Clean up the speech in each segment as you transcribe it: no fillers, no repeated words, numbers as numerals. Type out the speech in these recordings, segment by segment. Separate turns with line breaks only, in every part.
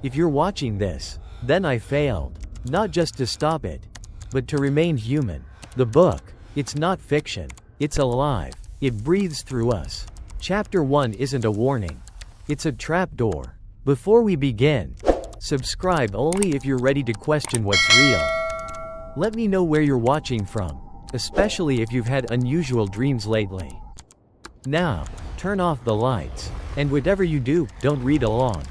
If you're watching this, then I failed. Not just to stop it, but to remain human. The book, it's not fiction. It's alive. It breathes through us. Chapter 1 isn't a warning. It's a trapdoor. Before we begin, subscribe only if you're ready to question what's real. Let me know where you're watching from, especially if you've had unusual dreams lately. Now, turn off the lights, and whatever you do, don't read along.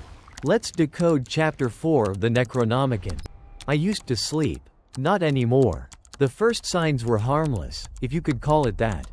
Let's decode Chapter 4 of the Necronomicon. I used to sleep. Not anymore. The first signs were harmless, if you could call it that.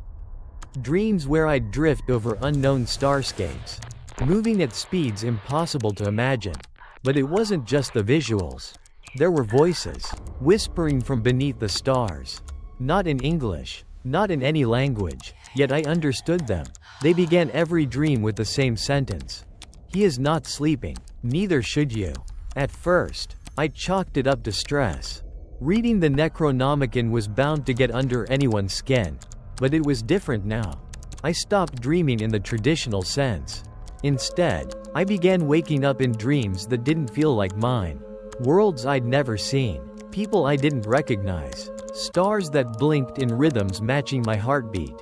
Dreams where I'd drift over unknown starscapes, moving at speeds impossible to imagine. But it wasn't just the visuals. There were voices, whispering from beneath the stars. Not in English, not in any language, yet I understood them. They began every dream with the same sentence. He is not sleeping, neither should you. At first, I chalked it up to stress. Reading the Necronomicon was bound to get under anyone's skin. But it was different now. I stopped dreaming in the traditional sense. Instead, I began waking up in dreams that didn't feel like mine. Worlds I'd never seen. People I didn't recognize. Stars that blinked in rhythms matching my heartbeat.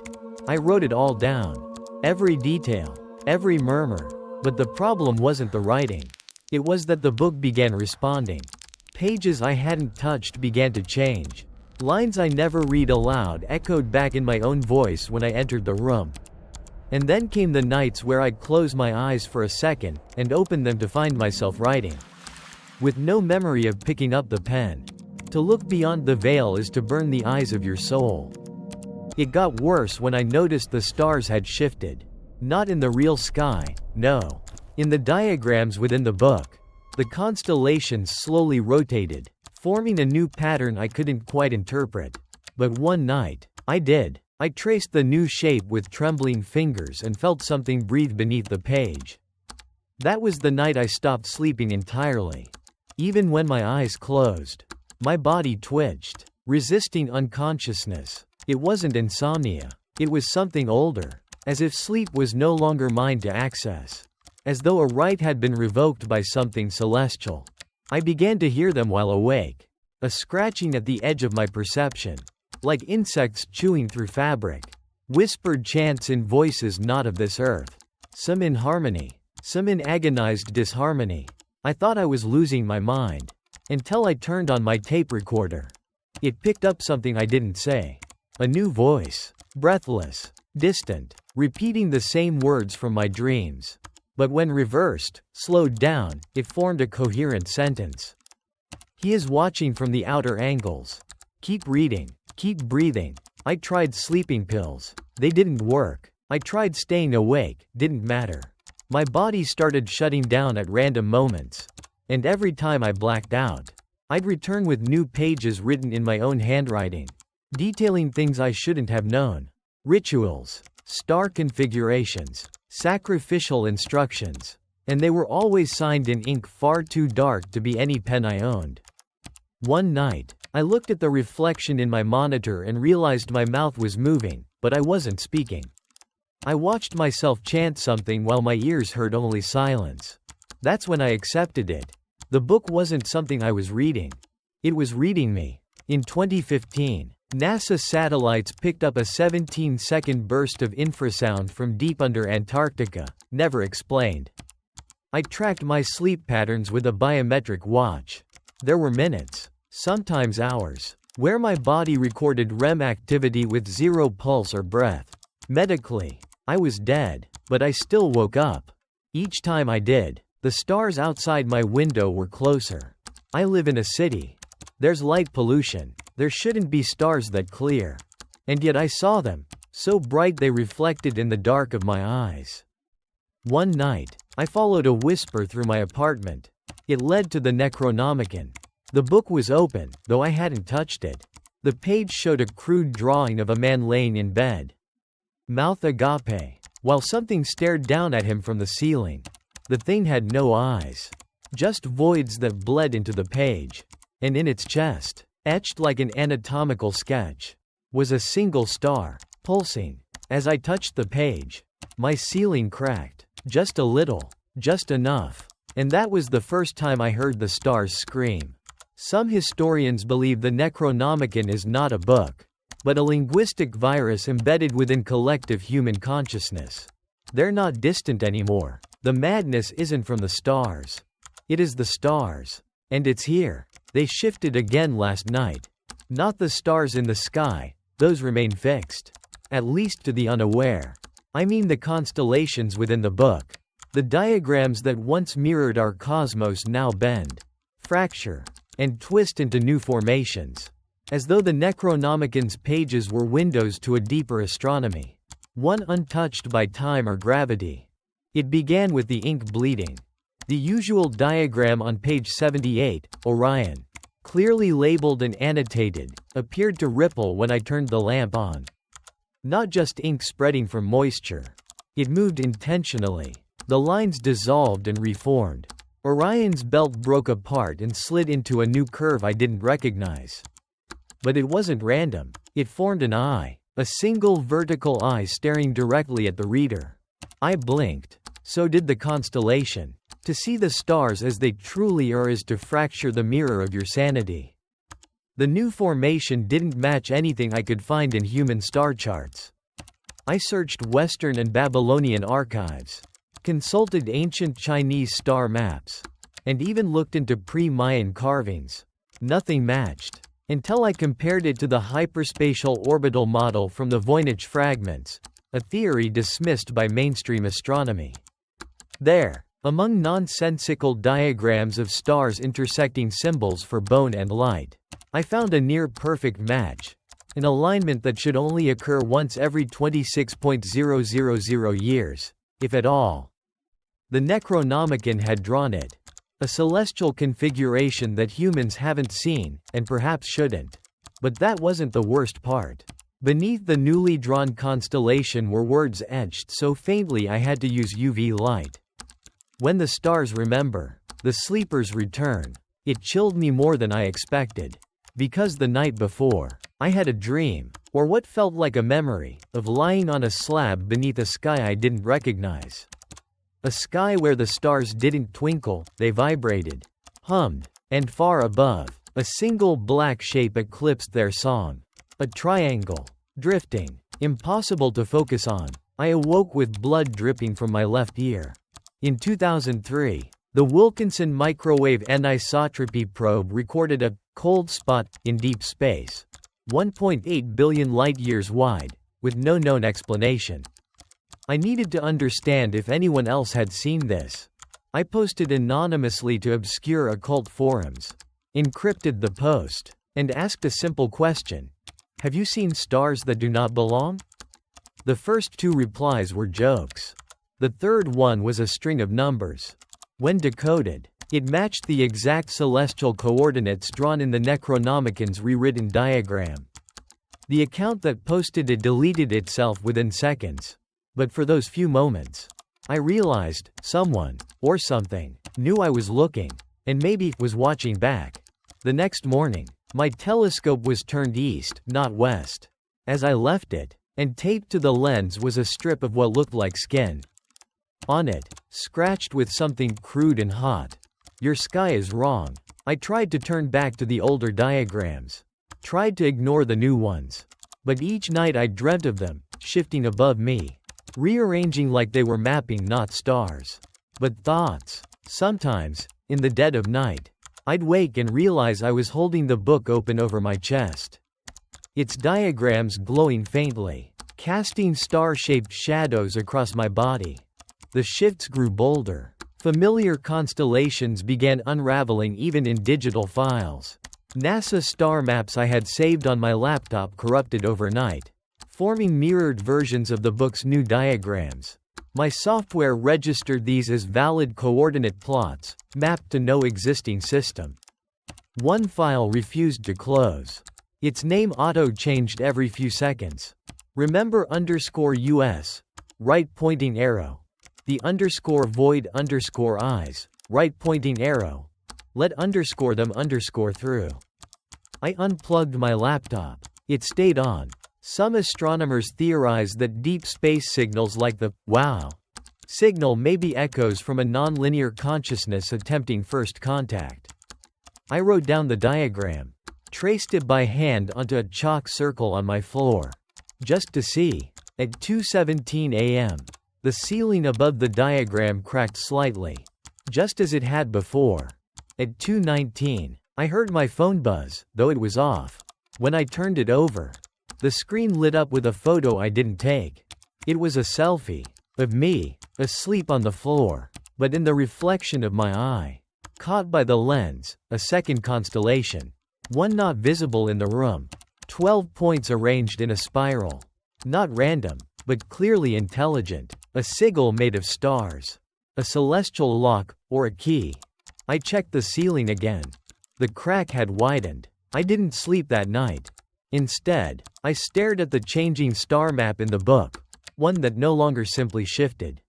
I wrote it all down. Every detail. Every murmur. But the problem wasn't the writing. It was that the book began responding. Pages I hadn't touched began to change. Lines I never read aloud echoed back in my own voice when I entered the room. And then came the nights where I'd close my eyes for a second, and open them to find myself writing. With no memory of picking up the pen. To look beyond the veil is to burn the eyes of your soul. It got worse when I noticed the stars had shifted. Not in the real sky, no. In the diagrams within the book. The constellations slowly rotated, forming a new pattern I couldn't quite interpret. But one night, I did. I traced the new shape with trembling fingers and felt something breathe beneath the page. That was the night I stopped sleeping entirely. Even when my eyes closed, my body twitched, resisting unconsciousness. It wasn't insomnia. It was something older, as if sleep was no longer mine to access. As though a right had been revoked by something celestial. I began to hear them while awake. A scratching at the edge of my perception. Like insects chewing through fabric. Whispered chants in voices not of this earth. Some in harmony. Some in agonized disharmony. I thought I was losing my mind. Until I turned on my tape recorder. It picked up something I didn't say. A new voice. Breathless. Distant. Repeating the same words from my dreams. But when reversed, slowed down, it formed a coherent sentence. He is watching from the outer angles. Keep reading. Keep breathing. I tried sleeping pills. They didn't work. I tried staying awake. Didn't matter. My body started shutting down at random moments. And every time I blacked out, I'd return with new pages written in my own handwriting. Detailing things I shouldn't have known. Rituals. Star configurations. Sacrificial instructions. And they were always signed in ink far too dark to be any pen I owned. One night, I looked at the reflection in my monitor and realized my mouth was moving, but I wasn't speaking. I watched myself chant something while my ears heard only silence. That's when I accepted it. The book wasn't something I was reading. It was reading me. In 2015, NASA satellites picked up a 17-second burst of infrasound from deep under Antarctica, never explained. I tracked my sleep patterns with a biometric watch. There were minutes, sometimes hours, where my body recorded REM activity with zero pulse or breath. Medically, I was dead, but I still woke up. Each time I did, the stars outside my window were closer. I live in a city. There's light pollution. There shouldn't be stars that clear. And yet I saw them, so bright they reflected in the dark of my eyes. One night, I followed a whisper through my apartment. It led to the Necronomicon. The book was open, though I hadn't touched it. The page showed a crude drawing of a man laying in bed. Mouth agape, while something stared down at him from the ceiling. The thing had no eyes. Just voids that bled into the page. And in its chest, etched like an anatomical sketch, was a single star, pulsing. As I touched the page, my ceiling cracked. Just a little. Just enough. And that was the first time I heard the stars scream. Some historians believe the Necronomicon is not a book, but a linguistic virus embedded within collective human consciousness. They're not distant anymore. The madness isn't from the stars. It is the stars. And it's here. They shifted again last night. Not the stars in the sky, those remain fixed. At least to the unaware. I mean the constellations within the book. The diagrams that once mirrored our cosmos now bend, fracture, and twist into new formations. As though the Necronomicon's pages were windows to a deeper astronomy. One untouched by time or gravity. It began with the ink bleeding. The usual diagram on page 78, Orion, clearly labeled and annotated, appeared to ripple when I turned the lamp on. Not just ink spreading from moisture. It moved intentionally. The lines dissolved and reformed. Orion's belt broke apart and slid into a new curve I didn't recognize. But it wasn't random. It formed an eye. A single vertical eye staring directly at the reader. I blinked. So did the constellation. To see the stars as they truly are is to fracture the mirror of your sanity. The new formation didn't match anything I could find in human star charts. I searched Western and Babylonian archives, consulted ancient Chinese star maps, and even looked into pre-Mayan carvings. Nothing matched. Until I compared it to the hyperspatial orbital model from the Voynich fragments, a theory dismissed by mainstream astronomy. There, among nonsensical diagrams of stars intersecting symbols for bone and light, I found a near-perfect match, an alignment that should only occur once every 26.000 years, if at all. The Necronomicon had drawn it. A celestial configuration that humans haven't seen, and perhaps shouldn't. But that wasn't the worst part. Beneath the newly drawn constellation were words etched so faintly I had to use UV light. When the stars remember, the sleepers return. It chilled me more than I expected. Because the night before, I had a dream, or what felt like a memory, of lying on a slab beneath a sky I didn't recognize. A sky where the stars didn't twinkle, they vibrated, hummed, and far above, a single black shape eclipsed their song. A triangle, drifting, impossible to focus on. I awoke with blood dripping from my left ear. In 2003, the Wilkinson microwave anisotropy probe recorded a cold spot in deep space, 1.8 billion light-years wide, with no known explanation. I needed to understand if anyone else had seen this. I posted anonymously to obscure occult forums, encrypted the post, and asked a simple question. Have you seen stars that do not belong? The first two replies were jokes. The third one was a string of numbers. When decoded, it matched the exact celestial coordinates drawn in the Necronomicon's rewritten diagram. The account that posted it deleted itself within seconds. But for those few moments, I realized someone, or something, knew I was looking, and maybe was watching back. The next morning, my telescope was turned east, not west. As I left it, and taped to the lens was a strip of what looked like skin. On it, scratched with something crude and hot. Your sky is wrong. I tried to turn back to the older diagrams. Tried to ignore the new ones. But each night I dreamt of them, shifting above me. Rearranging like they were mapping not stars, but thoughts. Sometimes, in the dead of night, I'd wake and realize I was holding the book open over my chest. Its diagrams glowing faintly, casting star-shaped shadows across my body. The shifts grew bolder. Familiar constellations began unraveling even in digital files. NASA star maps I had saved on my laptop corrupted overnight, forming mirrored versions of the book's new diagrams. My software registered these as valid coordinate plots, mapped to no existing system. One file refused to close. Its name auto-changed every few seconds. Remember _US, right pointing arrow. The _void _eyes, right pointing arrow. Let them through. I unplugged my laptop. It stayed on. Some astronomers theorize that deep space signals like the wow Signal may be echoes from a non-linear consciousness attempting first contact. I wrote down the diagram, traced it by hand onto a chalk circle on my floor, just to see. At 2:17 a.m., the ceiling above the diagram cracked slightly, just as it had before. At 2:19, I heard my phone buzz, though it was off. When I turned it over, the screen lit up with a photo I didn't take. It was a selfie of me, asleep on the floor, but in the reflection of my eye, caught by the lens, a second constellation. One not visible in the room. 12 points arranged in a spiral. Not random, but clearly intelligent. A sigil made of stars. A celestial lock, or a key. I checked the ceiling again. The crack had widened. I didn't sleep that night. Instead, I stared at the changing star map in the book, one that no longer simply shifted,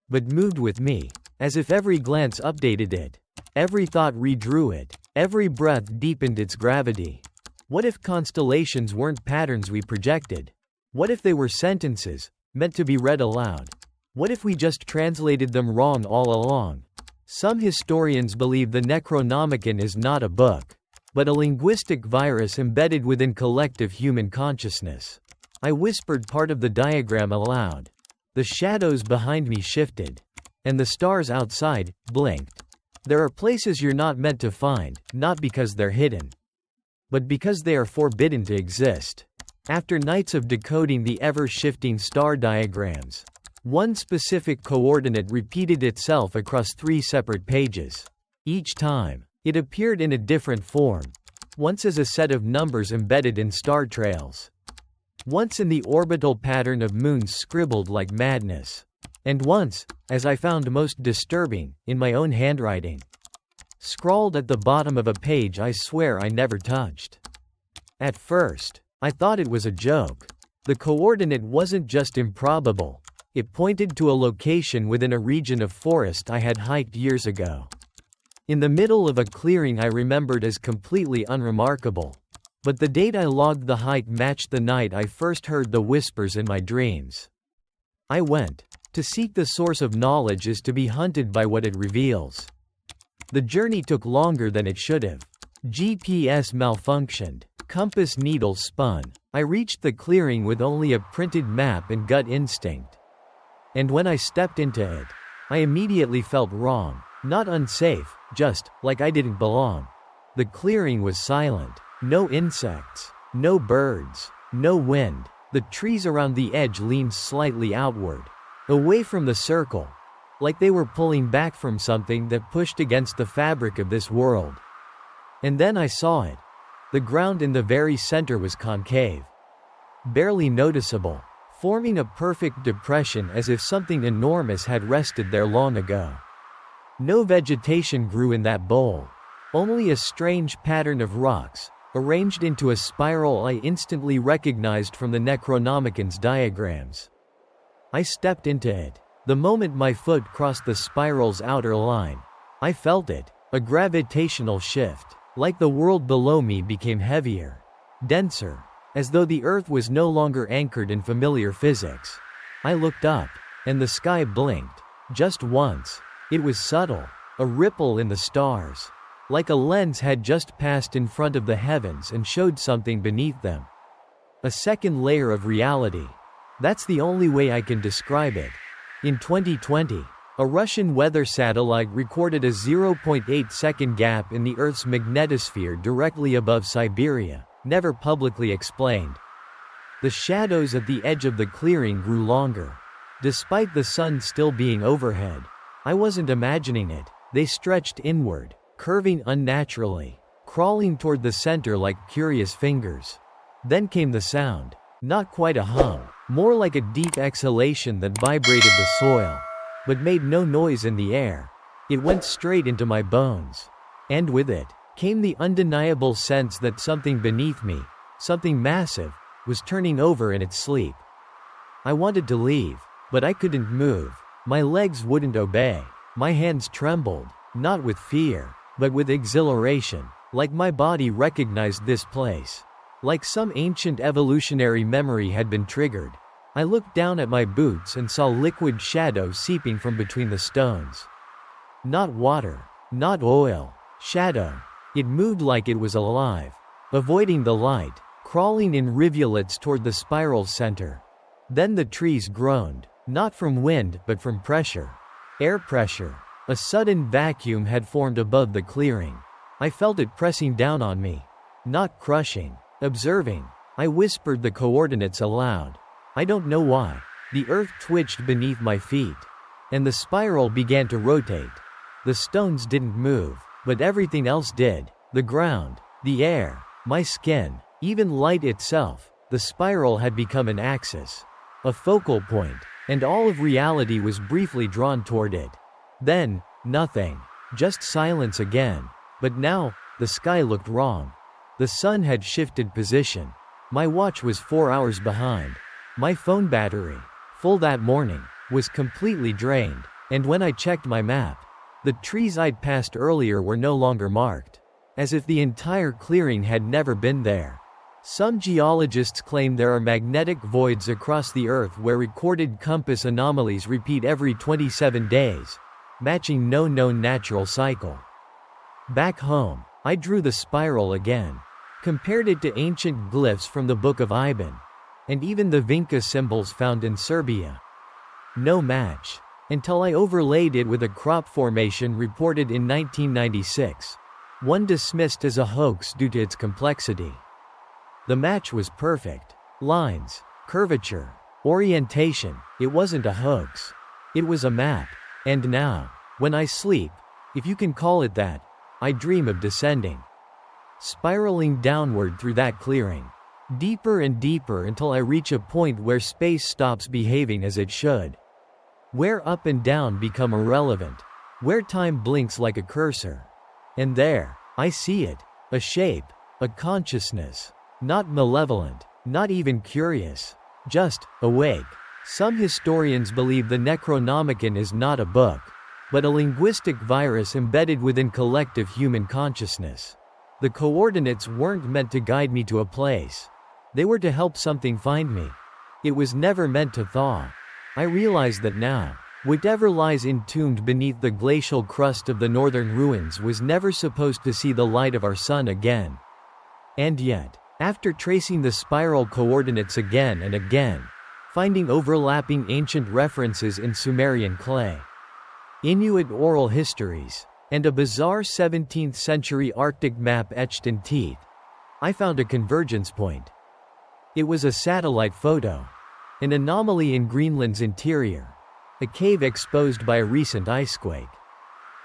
but moved with me, as if every glance updated it. Every thought redrew it. Every breath deepened its gravity. What if constellations weren't patterns we projected? What if they were sentences, meant to be read aloud? What if we just translated them wrong all along? Some historians believe the Necronomicon is not a book, but a linguistic virus embedded within collective human consciousness. I whispered part of the diagram aloud. The shadows behind me shifted, and the stars outside blinked. There are places you're not meant to find, not because they're hidden, but because they are forbidden to exist. After nights of decoding the ever-shifting star diagrams, one specific coordinate repeated itself across 3 separate pages. Each time, it appeared in a different form, once as a set of numbers embedded in star trails, once in the orbital pattern of moons scribbled like madness, and once, as I found most disturbing, in my own handwriting, scrawled at the bottom of a page I swear I never touched. At first, I thought it was a joke. The coordinate wasn't just improbable, it pointed to a location within a region of forest I had hiked years ago. In the middle of a clearing I remembered as completely unremarkable. But the date I logged the hike matched the night I first heard the whispers in my dreams. I went. To seek the source of knowledge is to be hunted by what it reveals. The journey took longer than it should have. GPS malfunctioned. Compass needles spun. I reached the clearing with only a printed map and gut instinct. And when I stepped into it, I immediately felt wrong. Not unsafe, just like I didn't belong. The clearing was silent. No insects. No birds. No wind. The trees around the edge leaned slightly outward, away from the circle, like they were pulling back from something that pushed against the fabric of this world. And then I saw it. The ground in the very center was concave, barely noticeable, forming a perfect depression as if something enormous had rested there long ago. No vegetation grew in that bowl, only a strange pattern of rocks, arranged into a spiral I instantly recognized from the Necronomicon's diagrams. I stepped into it. The moment my foot crossed the spiral's outer line, I felt it, a gravitational shift, like the world below me became heavier, denser, as though the earth was no longer anchored in familiar physics. I looked up, and the sky blinked, just once. It was subtle, a ripple in the stars, like a lens had just passed in front of the heavens and showed something beneath them. A second layer of reality. That's the only way I can describe it. In 2020, a Russian weather satellite recorded a 0.8-second gap in the Earth's magnetosphere directly above Siberia, never publicly explained. The shadows at the edge of the clearing grew longer, despite the sun still being overhead. I wasn't imagining it. They stretched inward, curving unnaturally, crawling toward the center like curious fingers. Then came the sound. Not quite a hum, more like a deep exhalation that vibrated the soil, but made no noise in the air. It went straight into my bones. And with it, came the undeniable sense that something beneath me, something massive, was turning over in its sleep. I wanted to leave, but I couldn't move. My legs wouldn't obey. My hands trembled, not with fear, but with exhilaration, like my body recognized this place. Like some ancient evolutionary memory had been triggered. I looked down at my boots and saw liquid shadow seeping from between the stones. Not water, not oil, shadow. It moved like it was alive, avoiding the light, crawling in rivulets toward the spiral's center. Then the trees groaned, not from wind but from pressure. Air pressure. A sudden vacuum had formed above the clearing. I felt it pressing down on me. Not crushing. Observing. I whispered the coordinates aloud. I don't know why. The earth twitched beneath my feet. And the spiral began to rotate. The stones didn't move, but everything else did. The ground, the air, my skin, even light itself. The spiral had become an axis, a focal point, and all of reality was briefly drawn toward it. Then, nothing. Just silence again. But now, the sky looked wrong. The sun had shifted position. My watch was 4 hours behind. My phone battery, full that morning, was completely drained. And when I checked my map, the trees I'd passed earlier were no longer marked. As if the entire clearing had never been there. Some geologists claim there are magnetic voids across the Earth where recorded compass anomalies repeat every 27 days, matching no known natural cycle. Back home, I drew the spiral again, compared it to ancient glyphs from the Book of Iban, and even the Vinca symbols found in Serbia. No match, until I overlaid it with a crop formation reported in 1996, one dismissed as a hoax due to its complexity. The match was perfect. Lines, curvature, orientation. It wasn't a hoax. It was a map. And now, when I sleep, if you can call it that, I dream of descending, spiraling downward through that clearing, deeper and deeper until I reach a point where space stops behaving as it should, where up and down become irrelevant, where time blinks like a cursor. And there, I see it, a shape, a consciousness, not malevolent, not even curious, just awake. Some historians believe the Necronomicon is not a book, but a linguistic virus embedded within collective human consciousness. The coordinates weren't meant to guide me to a place. They were to help something find me. It was never meant to thaw. I realize that now. Whatever lies entombed beneath the glacial crust of the northern ruins was never supposed to see the light of our sun again. And yet, after tracing the spiral coordinates again and again, finding overlapping ancient references in Sumerian clay, Inuit oral histories, and a bizarre 17th century Arctic map etched in teeth, I found a convergence point. It was a satellite photo. An anomaly in Greenland's interior. A cave exposed by a recent icequake.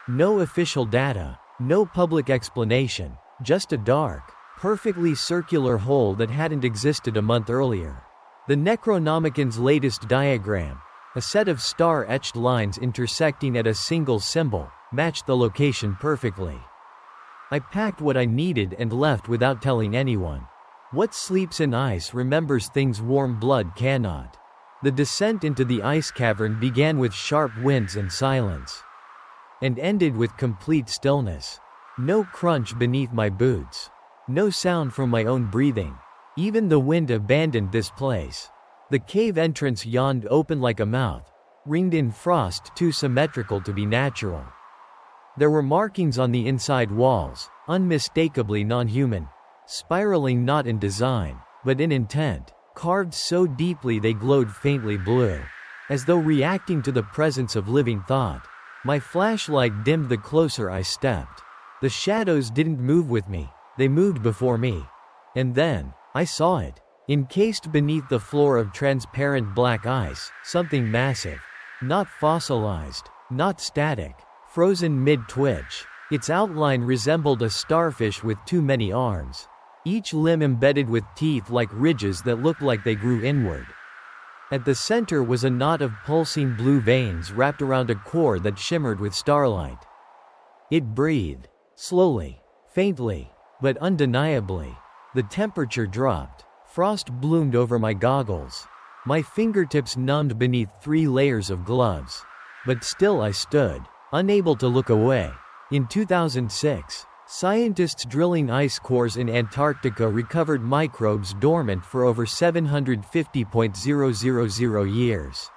No official data, no public explanation, just a dark, perfectly circular hole that hadn't existed a month earlier. The Necronomicon's latest diagram, a set of star-etched lines intersecting at a single symbol, matched the location perfectly. I packed what I needed and left without telling anyone. What sleeps in ice remembers things warm blood cannot. The descent into the ice cavern began with sharp winds and silence, and ended with complete stillness. No crunch beneath my boots. No sound from my own breathing. Even the wind abandoned this place. The cave entrance yawned open like a mouth, ringed in frost too symmetrical to be natural. There were markings on the inside walls, unmistakably non-human, spiraling not in design, but in intent. Carved so deeply they glowed faintly blue, as though reacting to the presence of living thought. My flashlight dimmed the closer I stepped. The shadows didn't move with me, they moved before me. And then, I saw it. Encased beneath the floor of transparent black ice, something massive. Not fossilized, not static, frozen mid-twitch. Its outline resembled a starfish with too many arms. Each limb embedded with teeth like ridges that looked like they grew inward. At the center was a knot of pulsing blue veins wrapped around a core that shimmered with starlight. It breathed. Slowly. Faintly. But undeniably. The temperature dropped. Frost bloomed over my goggles. My fingertips numbed beneath 3 layers of gloves. But still I stood, unable to look away. In 2006, Scientists drilling ice cores in Antarctica recovered microbes dormant for over 750,000 years.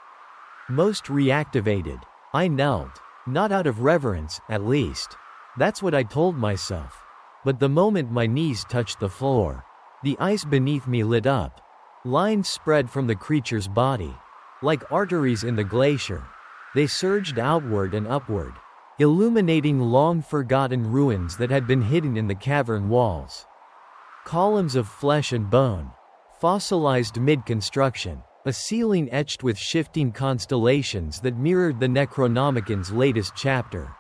Most reactivated. I knelt. Not out of reverence, at least. That's what I told myself. But the moment my knees touched the floor, the ice beneath me lit up. Lines spread from the creature's body. Like arteries in the glacier. They surged outward and upward, illuminating long-forgotten ruins that had been hidden in the cavern walls. Columns of flesh and bone, fossilized mid-construction, a ceiling etched with shifting constellations that mirrored the Necronomicon's latest chapter.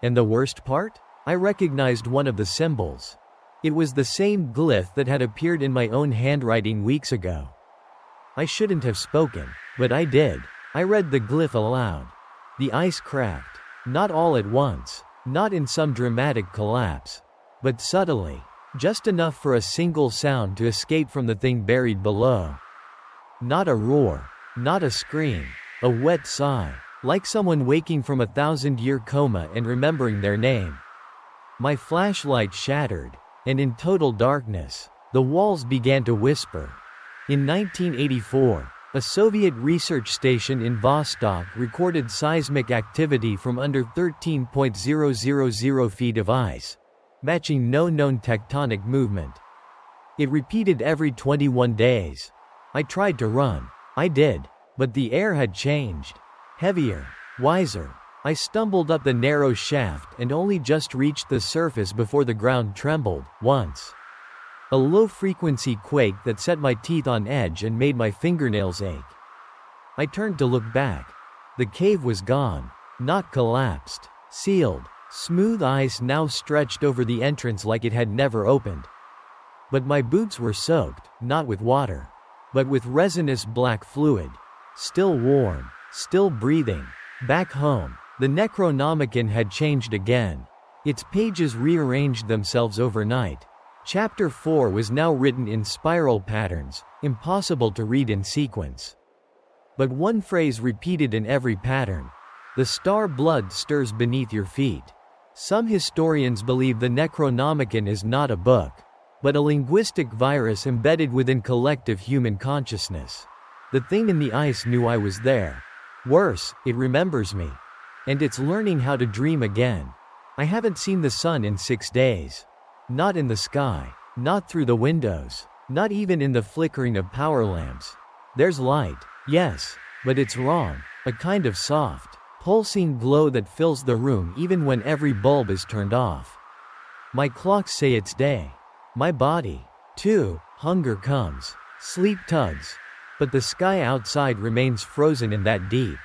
And the worst part? I recognized one of the symbols. It was the same glyph that had appeared in my own handwriting weeks ago. I shouldn't have spoken, but I did. I read the glyph aloud. The ice cracked. Not all at once, not in some dramatic collapse, but subtly, just enough for a single sound to escape from the thing buried below. Not a roar, not a scream, a wet sigh, like someone waking from a 1,000-year coma and remembering their name. My flashlight shattered, and in total darkness, the walls began to whisper. In 1984, a Soviet research station in Vostok recorded seismic activity from under 13,000 feet of ice, matching no known tectonic movement. It repeated every 21 days. I tried to run. I did. But the air had changed. Heavier. Wiser. I stumbled up the narrow shaft and only just reached the surface before the ground trembled, once. A low-frequency quake that set my teeth on edge and made my fingernails ache. I turned to look back. The cave was gone. Not collapsed. Sealed. Smooth ice now stretched over the entrance like it had never opened. But my boots were soaked, not with water, but with resinous black fluid. Still warm. Still breathing. Back home, the Necronomicon had changed again. Its pages rearranged themselves overnight. Chapter 4 was now written in spiral patterns, impossible to read in sequence. But one phrase repeated in every pattern. The star blood stirs beneath your feet. Some historians believe the Necronomicon is not a book, but a linguistic virus embedded within collective human consciousness. The thing in the ice knew I was there. Worse, it remembers me. And it's learning how to dream again. I haven't seen the sun in 6 days. Not in the sky, not through the windows, not even in the flickering of power lamps. There's light, yes, but it's wrong, a kind of soft, pulsing glow that fills the room even when every bulb is turned off. My clocks say it's day. My body, too, hunger comes, sleep tugs, but the sky outside remains frozen in that deep,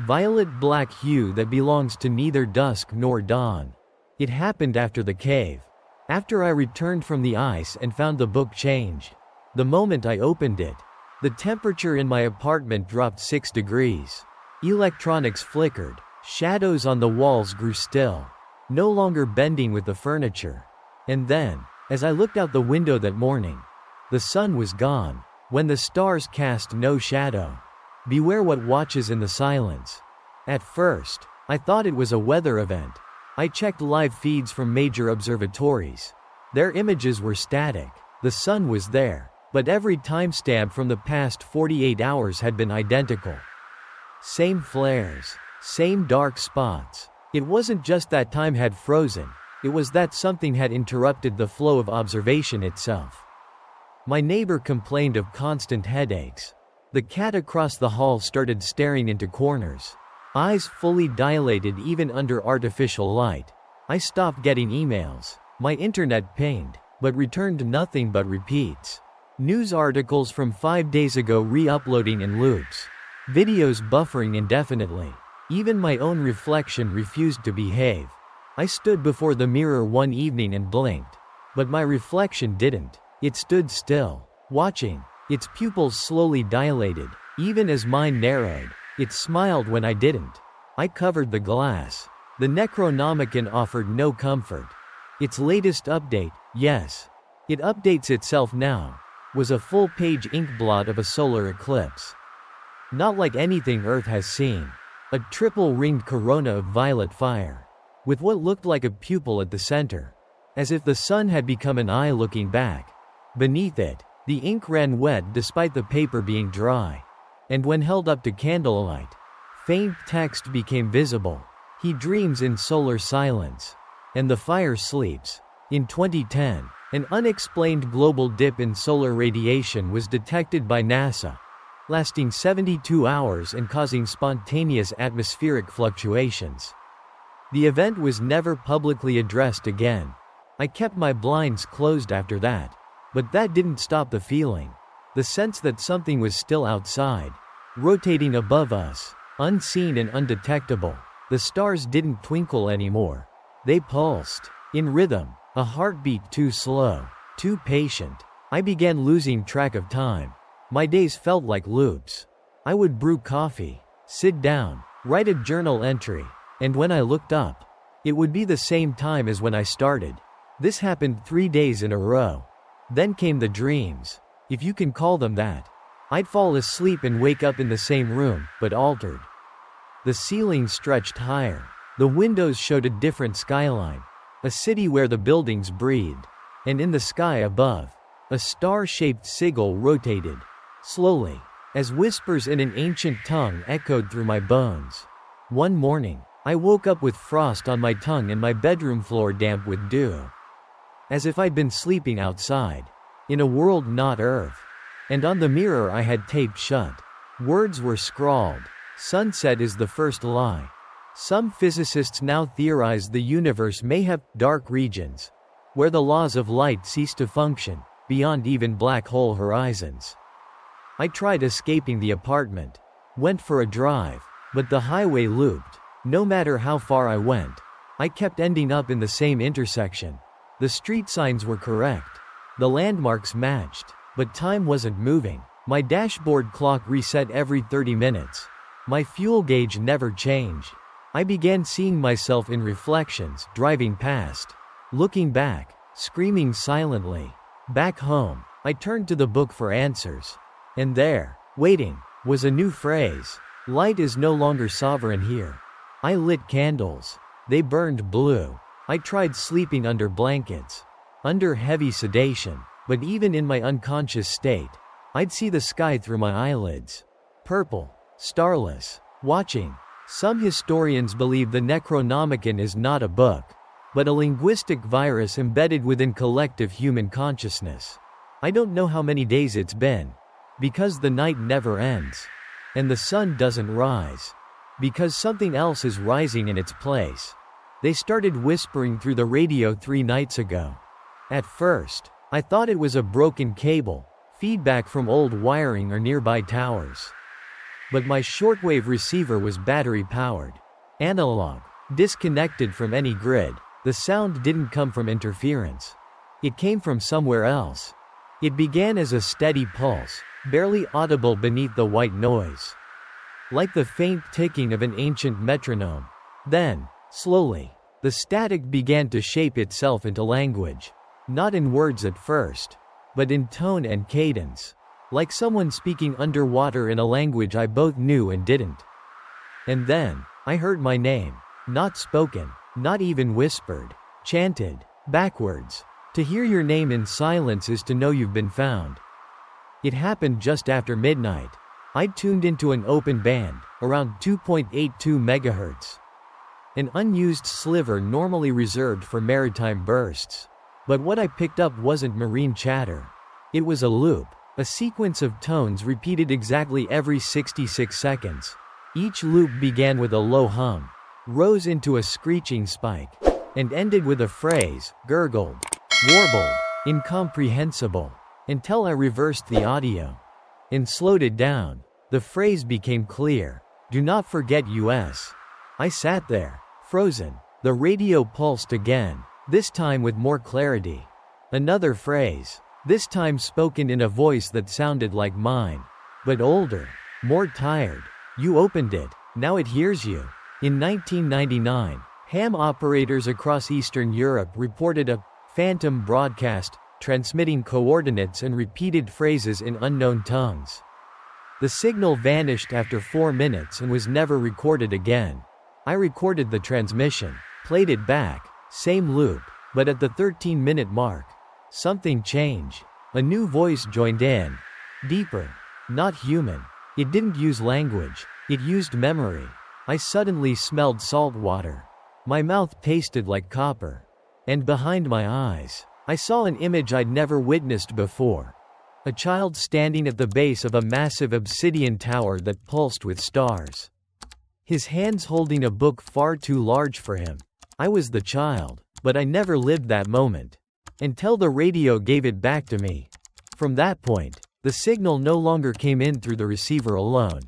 violet-black hue that belongs to neither dusk nor dawn. It happened after the cave. After I returned from the ice and found the book changed. The moment I opened it, the temperature in my apartment dropped 6 degrees. Electronics flickered. Shadows on the walls grew still, no longer bending with the furniture. And then, as I looked out the window that morning, the sun was gone. When the stars cast no shadow. Beware what watches in the silence. At first, I thought it was a weather event. I checked live feeds from major observatories. Their images were static. The sun was there, but every timestamp from the past 48 hours had been identical. Same flares, same dark spots. It wasn't just that time had frozen, it was that something had interrupted the flow of observation itself. My neighbor complained of constant headaches. The cat across the hall started staring into corners. Eyes fully dilated even under artificial light. I stopped getting emails. My internet pinged, but returned nothing but repeats. News articles from 5 days ago re-uploading in loops. Videos buffering indefinitely. Even my own reflection refused to behave. I stood before the mirror one evening and blinked. But my reflection didn't. It stood still, watching. Its pupils slowly dilated, even as mine narrowed. It smiled when I didn't. I covered the glass. The Necronomicon offered no comfort. Its latest update, yes, it updates itself now, was a full-page inkblot of a solar eclipse. Not like anything Earth has seen. A triple-ringed corona of violet fire. with what looked like a pupil at the center, as if the sun had become an eye looking back. Beneath it, the ink ran wet despite the paper being dry. And when held up to candlelight, faint text became visible. He dreams in solar silence. And the fire sleeps. In 2010, an unexplained global dip in solar radiation was detected by NASA, lasting 72 hours and causing spontaneous atmospheric fluctuations. The event was never publicly addressed again. I kept my blinds closed after that. But that didn't stop the feeling. The sense that something was still outside, rotating above us, unseen and undetectable. The stars didn't twinkle anymore. They pulsed, in rhythm, a heartbeat too slow, too patient. I began losing track of time. My days felt like loops. I would brew coffee, sit down, write a journal entry, and when I looked up, it would be the same time as when I started. This happened 3 days in a row. Then came the dreams, if you can call them that. I'd fall asleep and wake up in the same room, but altered. The ceiling stretched higher. The windows showed a different skyline, a city where the buildings breathed. And in the sky above, a star-shaped sigil rotated, slowly, as whispers in an ancient tongue echoed through my bones. One morning, I woke up with frost on my tongue and my bedroom floor damp with dew. As if I'd been sleeping outside, in a world not Earth. And on the mirror I had taped shut. Words were scrawled. Sunset is the first lie. Some physicists now theorize the universe may have dark regions, where the laws of light cease to function, beyond even black hole horizons. I tried escaping the apartment, went for a drive, but the highway looped. No matter how far I went, I kept ending up in the same intersection. The street signs were correct. The landmarks matched. But time wasn't moving. My dashboard clock reset every 30 minutes. My fuel gauge never changed. I began seeing myself in reflections, driving past, looking back, screaming silently. Back home, I turned to the book for answers. And there, waiting, was a new phrase. Light is no longer sovereign here. I lit candles. They burned blue. I tried sleeping under blankets, under heavy sedation, but even in my unconscious state, I'd see the sky through my eyelids. Purple, starless, watching. Some historians believe the Necronomicon is not a book, but a linguistic virus embedded within collective human consciousness. I don't know how many days it's been, because the night never ends, and the sun doesn't rise, because something else is rising in its place. They started whispering through the radio 3 nights ago. At first, I thought it was a broken cable, feedback from old wiring or nearby towers. But my shortwave receiver was battery-powered, analog, disconnected from any grid. The sound didn't come from interference. It came from somewhere else. It began as a steady pulse, barely audible beneath the white noise, like the faint ticking of an ancient metronome. Then, slowly, the static began to shape itself into language. Not in words at first, but in tone and cadence. Like someone speaking underwater in a language I both knew and didn't. And then, I heard my name. Not spoken, not even whispered. Chanted, backwards. To hear your name in silence is to know you've been found. It happened just after midnight. I'd tuned into an open band, around 2.82 MHz. An unused sliver normally reserved for maritime bursts. But what I picked up wasn't marine chatter. It was a loop, a sequence of tones repeated exactly every 66 seconds. Each loop began with a low hum, rose into a screeching spike, and ended with a phrase, gurgled, warbled, incomprehensible, until I reversed the audio and slowed it down. The phrase became clear. Do not forget US. I sat there, frozen. The radio pulsed again, this time with more clarity. Another phrase, this time spoken in a voice that sounded like mine, but older, more tired. You opened it, now it hears you. In 1999, ham operators across Eastern Europe reported a phantom broadcast, transmitting coordinates and repeated phrases in unknown tongues. The signal vanished after 4 minutes and was never recorded again. I recorded the transmission. Played it back, same loop, but at the 13-minute mark, something changed. A new voice joined in. Deeper. Not human. It didn't use language, it used memory. I suddenly smelled salt water. My mouth tasted like copper. And behind my eyes, I saw an image I'd never witnessed before. A child standing at the base of a massive obsidian tower that pulsed with stars. His hands holding a book far too large for him. I was the child, but I never lived that moment. Until the radio gave it back to me. From that point, the signal no longer came in through the receiver alone.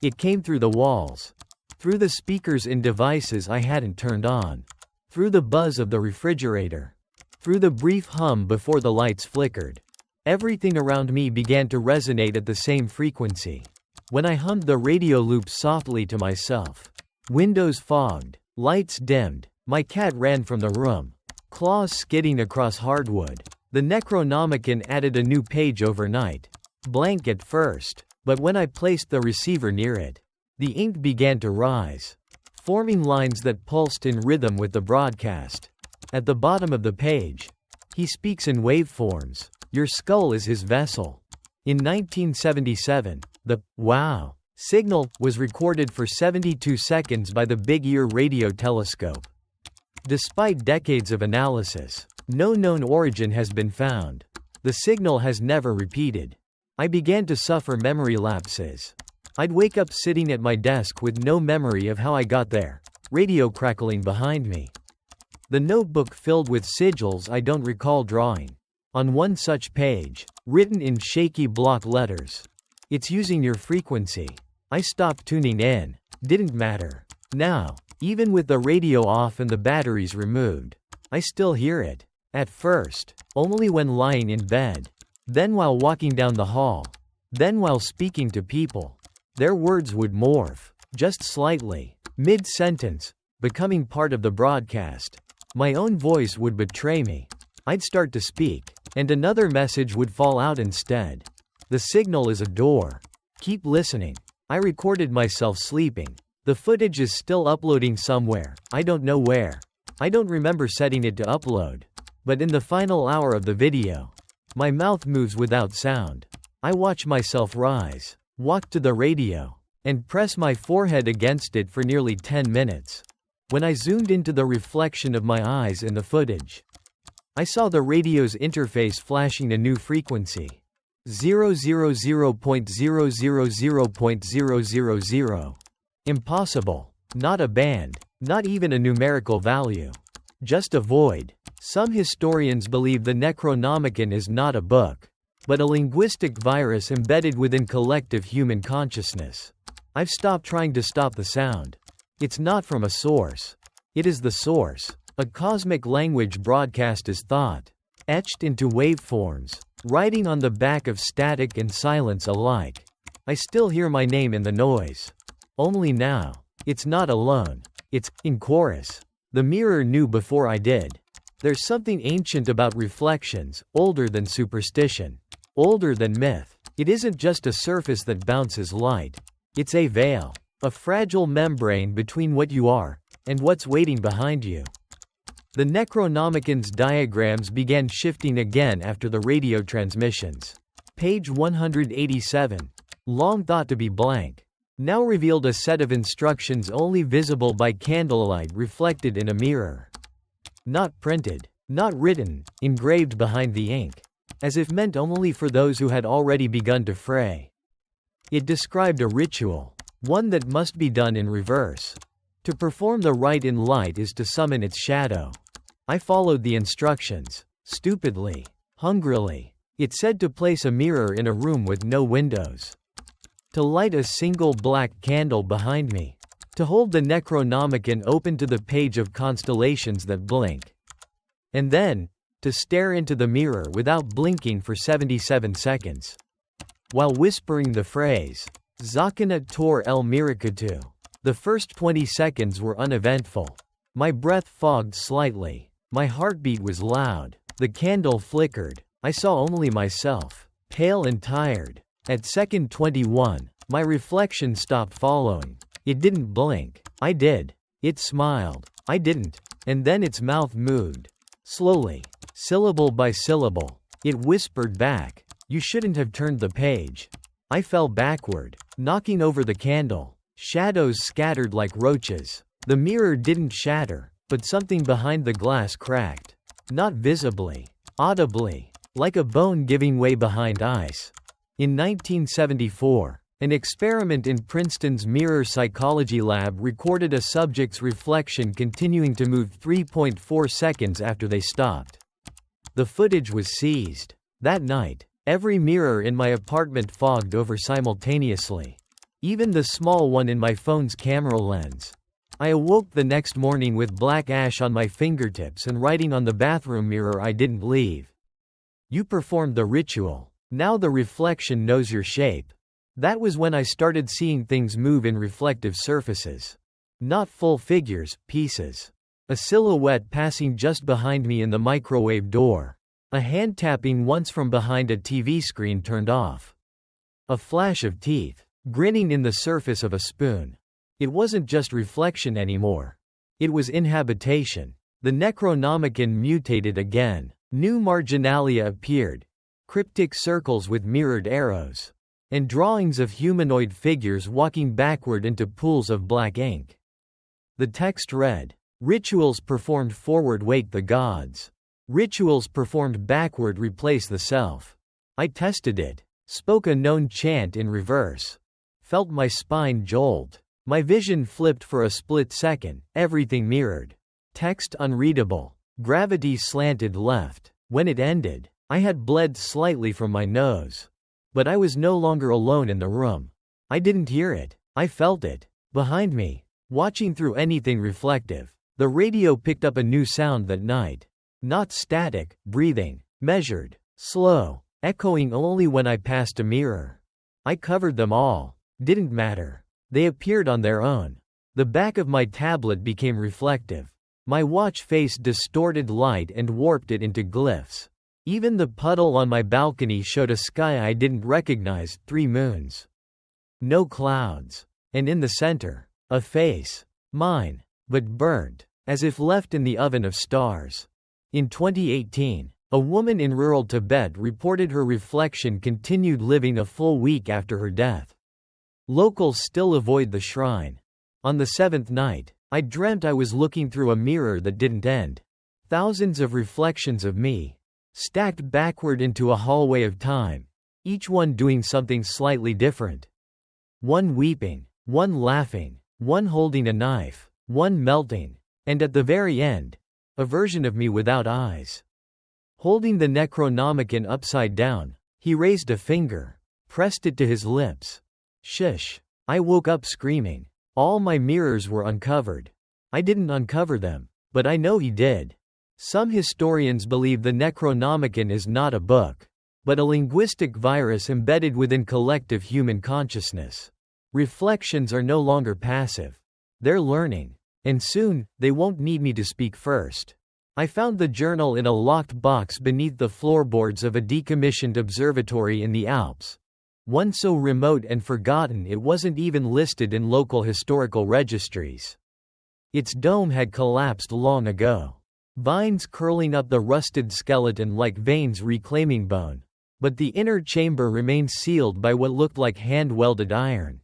It came through the walls. Through the speakers in devices I hadn't turned on. Through the buzz of the refrigerator. Through the brief hum before the lights flickered. Everything around me began to resonate at the same frequency. When I hummed the radio loop softly to myself. Windows fogged. Lights dimmed. My cat ran from the room. Claws skidding across hardwood. The Necronomicon added a new page overnight. Blank at first, but when I placed the receiver near it, the ink began to rise, forming lines that pulsed in rhythm with the broadcast. At the bottom of the page, he speaks in waveforms. Your skull is his vessel. In 1977, the wow signal was recorded for 72 seconds by the Big Ear radio telescope. Despite decades of analysis, no known origin has been found. The signal has never repeated. I began to suffer memory lapses. I'd wake up sitting at my desk with no memory of how I got there, radio crackling behind me. The notebook filled with sigils I don't recall drawing. On one such page, written in shaky block letters. It's using your frequency. I stopped tuning in. Didn't matter. Now, even with the radio off and the batteries removed, I still hear it. At first, only when lying in bed. Then while walking down the hall. Then while speaking to people. Their words would morph, just slightly, mid-sentence, becoming part of the broadcast. My own voice would betray me. I'd start to speak, and another message would fall out instead. The signal is a door. Keep listening. I recorded myself sleeping. The footage is still uploading somewhere, I don't know where. I don't remember setting it to upload. But in the final hour of the video, my mouth moves without sound. I watch myself rise, walk to the radio, and press my forehead against it for nearly 10 minutes. When I zoomed into the reflection of my eyes in the footage, I saw the radio's interface flashing a new frequency. 000.000.000. Impossible. Not a band, not even a numerical value. Just a void. Some historians believe the Necronomicon is not a book, but a linguistic virus embedded within collective human consciousness. I've stopped trying to stop the sound. It's not from a source. It is the source. A cosmic language broadcast as thought, etched into waveforms, writing on the back of static and silence alike. I still hear my name in the noise. Only now, it's not alone. It's in chorus. The mirror knew before I did. There's something ancient about reflections, older than superstition, older than myth. It isn't just a surface that bounces light. It's a veil, a fragile membrane between what you are and what's waiting behind you. The Necronomicon's diagrams began shifting again after the radio transmissions. Page 187, long thought to be blank, now revealed a set of instructions only visible by candlelight reflected in a mirror. Not printed, not written, engraved behind the ink, as if meant only for those who had already begun to fray. It described a ritual, one that must be done in reverse. To perform the rite in light is to summon its shadow. I followed the instructions, stupidly, hungrily. It said to place a mirror in a room with no windows. To light a single black candle behind me. To hold the Necronomicon open to the page of constellations that blink. And then, to stare into the mirror without blinking for 77 seconds. While whispering the phrase, Zakanat Tor El Mirikatu. The first 20 seconds were uneventful. My breath fogged slightly. My heartbeat was loud. The candle flickered. I saw only myself, pale and tired. At second 21, my reflection stopped following. It didn't blink. I did. It smiled. I didn't. And then its mouth moved. Slowly, syllable by syllable. It whispered back, "You shouldn't have turned the page." I fell backward, knocking over the candle. Shadows scattered like roaches. The mirror didn't shatter, but something behind the glass cracked. Not visibly, audibly, like a bone giving way behind ice. In 1974, an experiment in Princeton's mirror psychology lab recorded a subject's reflection continuing to move 3.4 seconds after they stopped. The footage was seized. That night, every mirror in my apartment fogged over simultaneously. Even the small one in my phone's camera lens. I awoke the next morning with black ash on my fingertips and writing on the bathroom mirror I didn't leave. "You performed the ritual. Now the reflection knows your shape." That was when I started seeing things move in reflective surfaces. Not full figures, pieces. A silhouette passing just behind me in the microwave door. A hand tapping once from behind a TV screen turned off. A flash of teeth, grinning in the surface of a spoon. It wasn't just reflection anymore. It was inhabitation. The Necronomicon mutated again. New marginalia appeared. Cryptic circles with mirrored arrows. And drawings of humanoid figures walking backward into pools of black ink. The text read, "Rituals performed forward wake the gods. Rituals performed backward replace the self." I tested it. Spoke a known chant in reverse. Felt my spine jolt. My vision flipped for a split second, everything mirrored. Text unreadable. Gravity slanted left. When it ended, I had bled slightly from my nose. But I was no longer alone in the room. I didn't hear it. I felt it. Behind me. Watching through anything reflective. The radio picked up a new sound that night. Not static, breathing. Measured. Slow. Echoing only when I passed a mirror. I covered them all. Didn't matter. They appeared on their own. The back of my tablet became reflective. My watch face distorted light and warped it into glyphs. Even the puddle on my balcony showed a sky I didn't recognize, 3 moons. No clouds. And in the center, a face. Mine. But burnt, as if left in the oven of stars. In 2018, a woman in rural Tibet reported her reflection continued living a full week after her death. Locals still avoid the shrine. On the 7th night, I dreamt I was looking through a mirror that didn't end. Thousands of reflections of me, stacked backward into a hallway of time, each one doing something slightly different. One weeping, one laughing, one holding a knife, one melting, and at the very end, a version of me without eyes. Holding the Necronomicon upside down, he raised a finger, pressed it to his lips. Shush. I woke up screaming. All my mirrors were uncovered. I didn't uncover them, but I know he did. Some historians believe the Necronomicon is not a book, but a linguistic virus embedded within collective human consciousness. Reflections are no longer passive. They're learning. And soon, they won't need me to speak first. I found the journal in a locked box beneath the floorboards of a decommissioned observatory in the Alps. One so remote and forgotten it wasn't even listed in local historical registries. Its dome had collapsed long ago. Vines curling up the rusted skeleton like veins reclaiming bone. But the inner chamber remained sealed by what looked like hand-welded iron.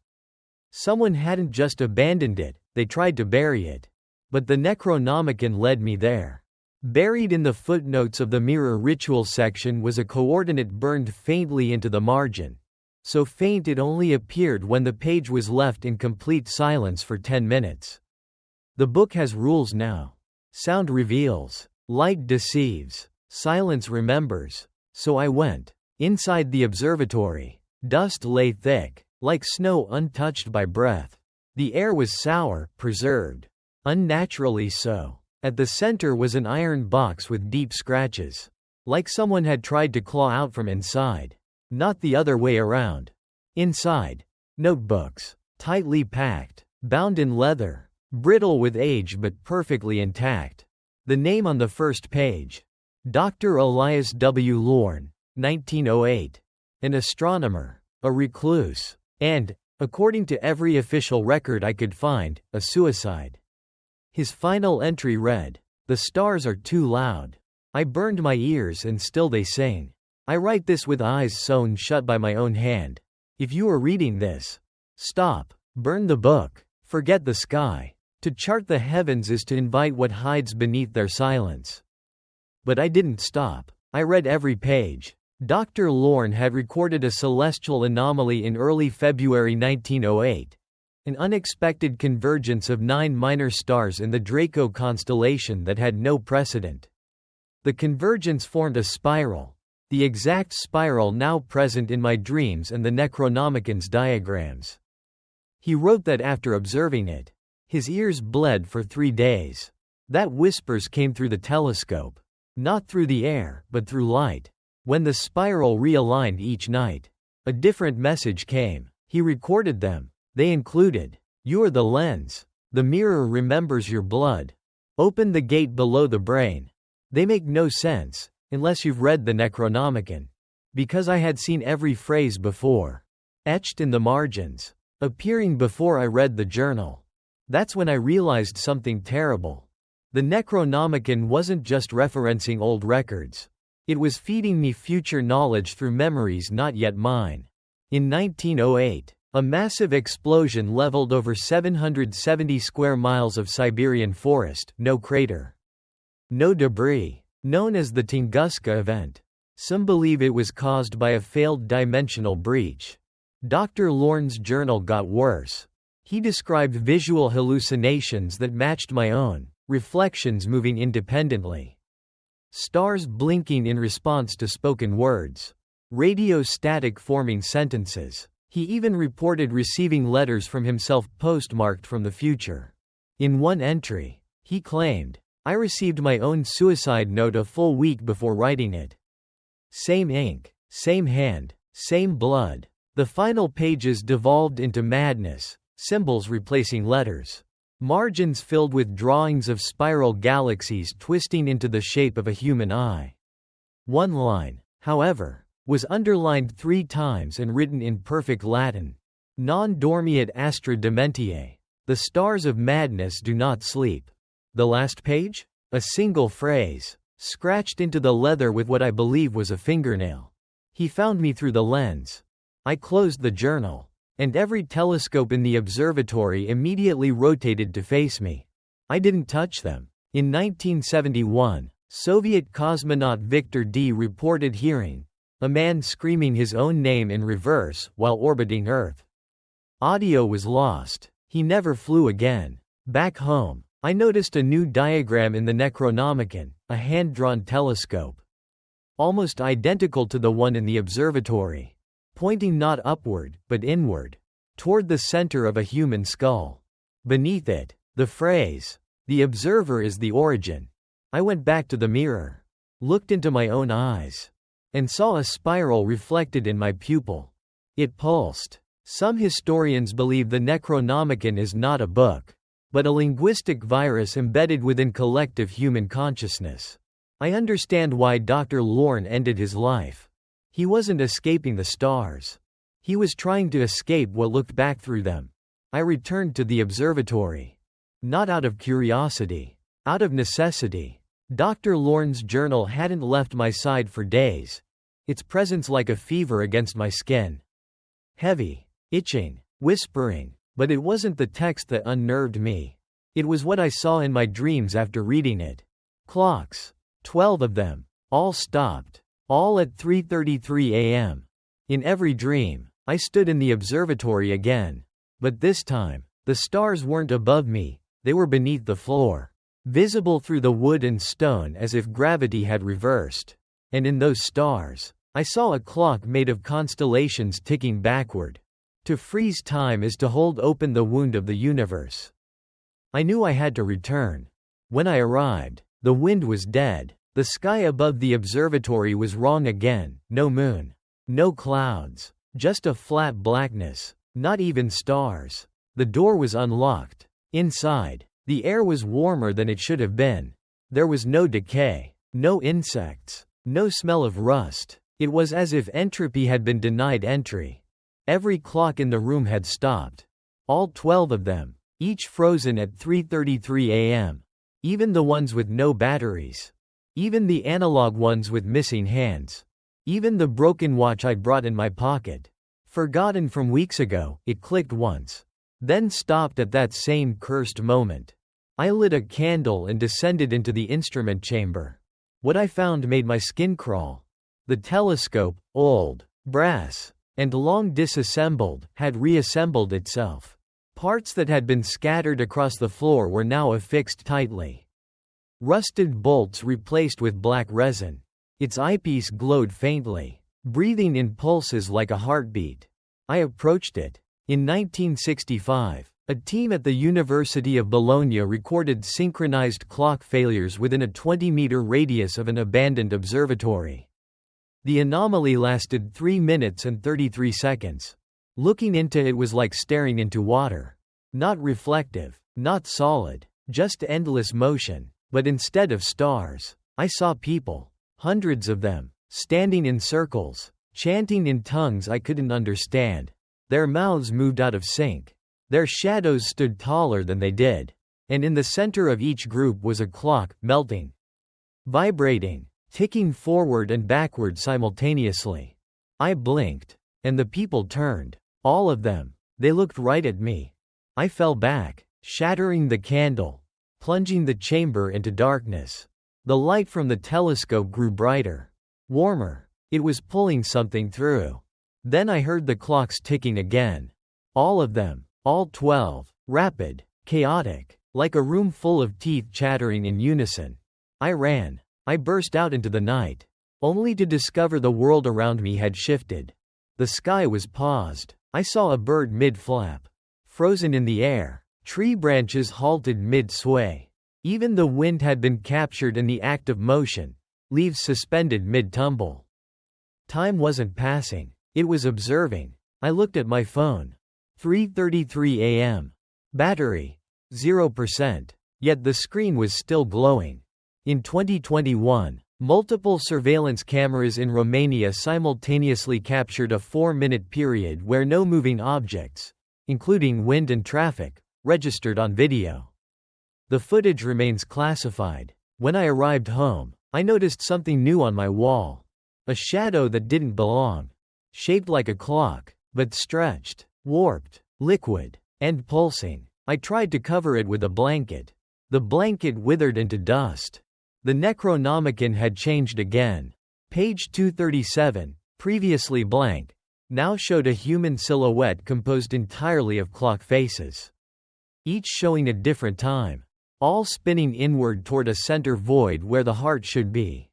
Someone hadn't just abandoned it, they tried to bury it. But the Necronomicon led me there. Buried in the footnotes of the mirror ritual section was a coordinate burned faintly into the margin. So faint it only appeared when the page was left in complete silence for 10 minutes. The book has rules now. Sound reveals. Light deceives. Silence remembers. So I went. Inside the observatory. Dust lay thick, like snow untouched by breath. The air was sour, preserved. Unnaturally so. At the center was an iron box with deep scratches. Like someone had tried to claw out from inside. Not the other way around. Inside, notebooks, tightly packed, bound in leather, brittle with age but perfectly intact. The name on the first page. Dr. Elias W. Lorne, 1908. An astronomer, a recluse, and, according to every official record I could find, a suicide. His final entry read, The stars are too loud. I burned my ears and still they sing. I write this with eyes sewn shut by my own hand. If you are reading this, stop. Burn the book. Forget the sky. To chart the heavens is to invite what hides beneath their silence. But I didn't stop. I read every page. Dr. Lorne had recorded a celestial anomaly in early February 1908. An unexpected convergence of 9 minor stars in the Draco constellation that had no precedent. The convergence formed a spiral, the exact spiral now present in my dreams and the Necronomicon's diagrams. He wrote that after observing it, his ears bled for 3 days. That whispers came through the telescope, not through the air, but through light. When the spiral realigned each night, a different message came. He recorded them. They included, "You're the lens. The mirror remembers your blood. Open the gate below the brain." They make no sense, unless you've read the Necronomicon. Because I had seen every phrase before. Etched in the margins. Appearing before I read the journal. That's when I realized something terrible. The Necronomicon wasn't just referencing old records. It was feeding me future knowledge through memories not yet mine. In 1908, a massive explosion leveled over 770 square miles of Siberian forest, no crater. No debris. Known as the Tunguska event. Some believe it was caused by a failed dimensional breach. Dr. Lorne's journal got worse. He described visual hallucinations that matched my own, reflections moving independently. Stars blinking in response to spoken words. Radio static forming sentences. He even reported receiving letters from himself postmarked from the future. In one entry, he claimed, "I received my own suicide note a full week before writing it. Same ink, same hand, same blood." The final pages devolved into madness, symbols replacing letters. Margins filled with drawings of spiral galaxies twisting into the shape of a human eye. One line, however, was underlined 3 times and written in perfect Latin. Non dormiat astra dementiae. The stars of madness do not sleep. The last page? A single phrase, scratched into the leather with what I believe was a fingernail. He found me through the lens. I closed the journal, and every telescope in the observatory immediately rotated to face me. I didn't touch them. In 1971, Soviet cosmonaut Victor D. reported hearing a man screaming his own name in reverse while orbiting Earth. Audio was lost. He never flew again. Back home, I noticed a new diagram in the Necronomicon, a hand-drawn telescope. Almost identical to the one in the observatory. Pointing not upward, but inward. Toward the center of a human skull. Beneath it, the phrase, "The observer is the origin." I went back to the mirror. Looked into my own eyes. And saw a spiral reflected in my pupil. It pulsed. Some historians believe the Necronomicon is not a book, but a linguistic virus embedded within collective human consciousness. I understand why Dr. Lorne ended his life. He wasn't escaping the stars. He was trying to escape what looked back through them. I returned to the observatory. Not out of curiosity. Out of necessity. Dr. Lorne's journal hadn't left my side for days. Its presence like a fever against my skin. Heavy. Itching. Whispering. But it wasn't the text that unnerved me. It was what I saw in my dreams after reading it. Clocks. 12 of them. All stopped. All at 3:33 a.m. In every dream, I stood in the observatory again. But this time, the stars weren't above me, they were beneath the floor. Visible through the wood and stone as if gravity had reversed. And in those stars, I saw a clock made of constellations ticking backward. To freeze time is to hold open the wound of the universe. I knew I had to return. When I arrived, the wind was dead. The sky above the observatory was wrong again. No moon. No clouds. Just a flat blackness. Not even stars. The door was unlocked. Inside, the air was warmer than it should have been. There was no decay. No insects. No smell of rust. It was as if entropy had been denied entry. Every clock in the room had stopped. All 12 of them. Each frozen at 3:33 a.m. Even the ones with no batteries. Even the analog ones with missing hands. Even the broken watch I'd brought in my pocket. Forgotten from weeks ago, it clicked once. Then stopped at that same cursed moment. I lit a candle and descended into the instrument chamber. What I found made my skin crawl. The telescope, old, brass, and long disassembled, had reassembled itself. Parts that had been scattered across the floor were now affixed tightly. Rusted bolts replaced with black resin. Its eyepiece glowed faintly, breathing in pulses like a heartbeat. I approached it. In 1965, a team at the University of Bologna recorded synchronized clock failures within a 20-meter radius of an abandoned observatory. The anomaly lasted 3 minutes and 33 seconds. Looking into it was like staring into water. Not reflective, not solid, just endless motion. But instead of stars, I saw people, hundreds of them, standing in circles, chanting in tongues I couldn't understand. Their mouths moved out of sync. Their shadows stood taller than they did. And in the center of each group was a clock, melting, vibrating, ticking forward and backward simultaneously. I blinked, and the people turned. All of them. They looked right at me. I fell back, shattering the candle, plunging the chamber into darkness. The light from the telescope grew brighter, warmer. It was pulling something through. Then I heard the clocks ticking again. All of them, all 12, rapid, chaotic, like a room full of teeth chattering in unison. I ran. I burst out into the night, only to discover the world around me had shifted. The sky was paused. I saw a bird mid-flap, frozen in the air. Tree branches halted mid-sway. Even the wind had been captured in the act of motion, leaves suspended mid-tumble. Time wasn't passing. It was observing. I looked at my phone. 3:33 a.m. Battery. 0%. Yet the screen was still glowing. In 2021, multiple surveillance cameras in Romania simultaneously captured a 4-minute period where no moving objects, including wind and traffic, registered on video. The footage remains classified. When I arrived home, I noticed something new on my wall. A shadow that didn't belong. Shaped like a clock, but stretched, warped, liquid, and pulsing. I tried to cover it with a blanket. The blanket withered into dust. The Necronomicon had changed again. Page 237, previously blank, now showed a human silhouette composed entirely of clock faces, each showing a different time, all spinning inward toward a center void where the heart should be.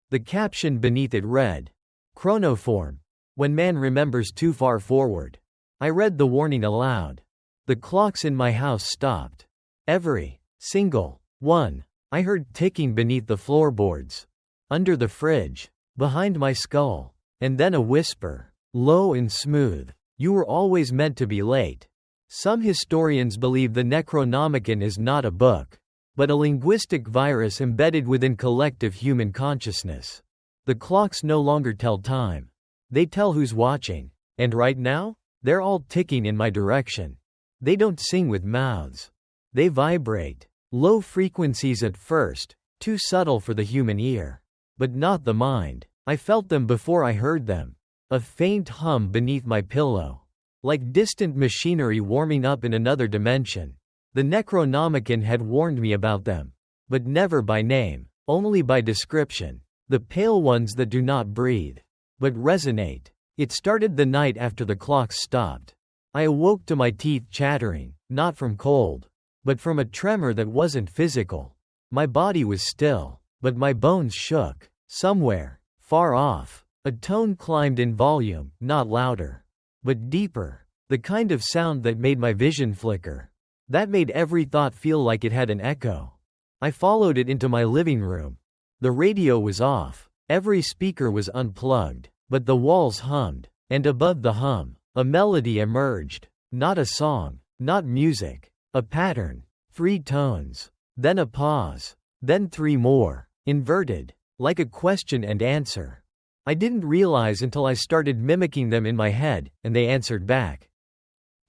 The caption beneath it read, "Chronoform. When man remembers too far forward." I read the warning aloud. The clocks in my house stopped. Every single one. I heard ticking beneath the floorboards, under the fridge, behind my skull, and then a whisper, low and smooth, "You were always meant to be late." Some historians believe the Necronomicon is not a book, but a linguistic virus embedded within collective human consciousness. The clocks no longer tell time. They tell who's watching. And right now, they're all ticking in my direction. They don't sing with mouths. They vibrate. Low frequencies at first, too subtle for the human ear. But not the mind. I felt them before I heard them. A faint hum beneath my pillow. Like distant machinery warming up in another dimension. The Necronomicon had warned me about them. But never by name, only by description. The pale ones that do not breathe, but resonate. It started the night after the clocks stopped. I awoke to my teeth chattering, not from cold, but from a tremor that wasn't physical. My body was still, but my bones shook. Somewhere, far off, a tone climbed in volume, not louder, but deeper. The kind of sound that made my vision flicker. That made every thought feel like it had an echo. I followed it into my living room. The radio was off. Every speaker was unplugged, but the walls hummed, and above the hum, a melody emerged. Not a song, not music. A pattern. 3 tones. Then a pause. Then 3 more. Inverted. Like a question and answer. I didn't realize until I started mimicking them in my head, and they answered back.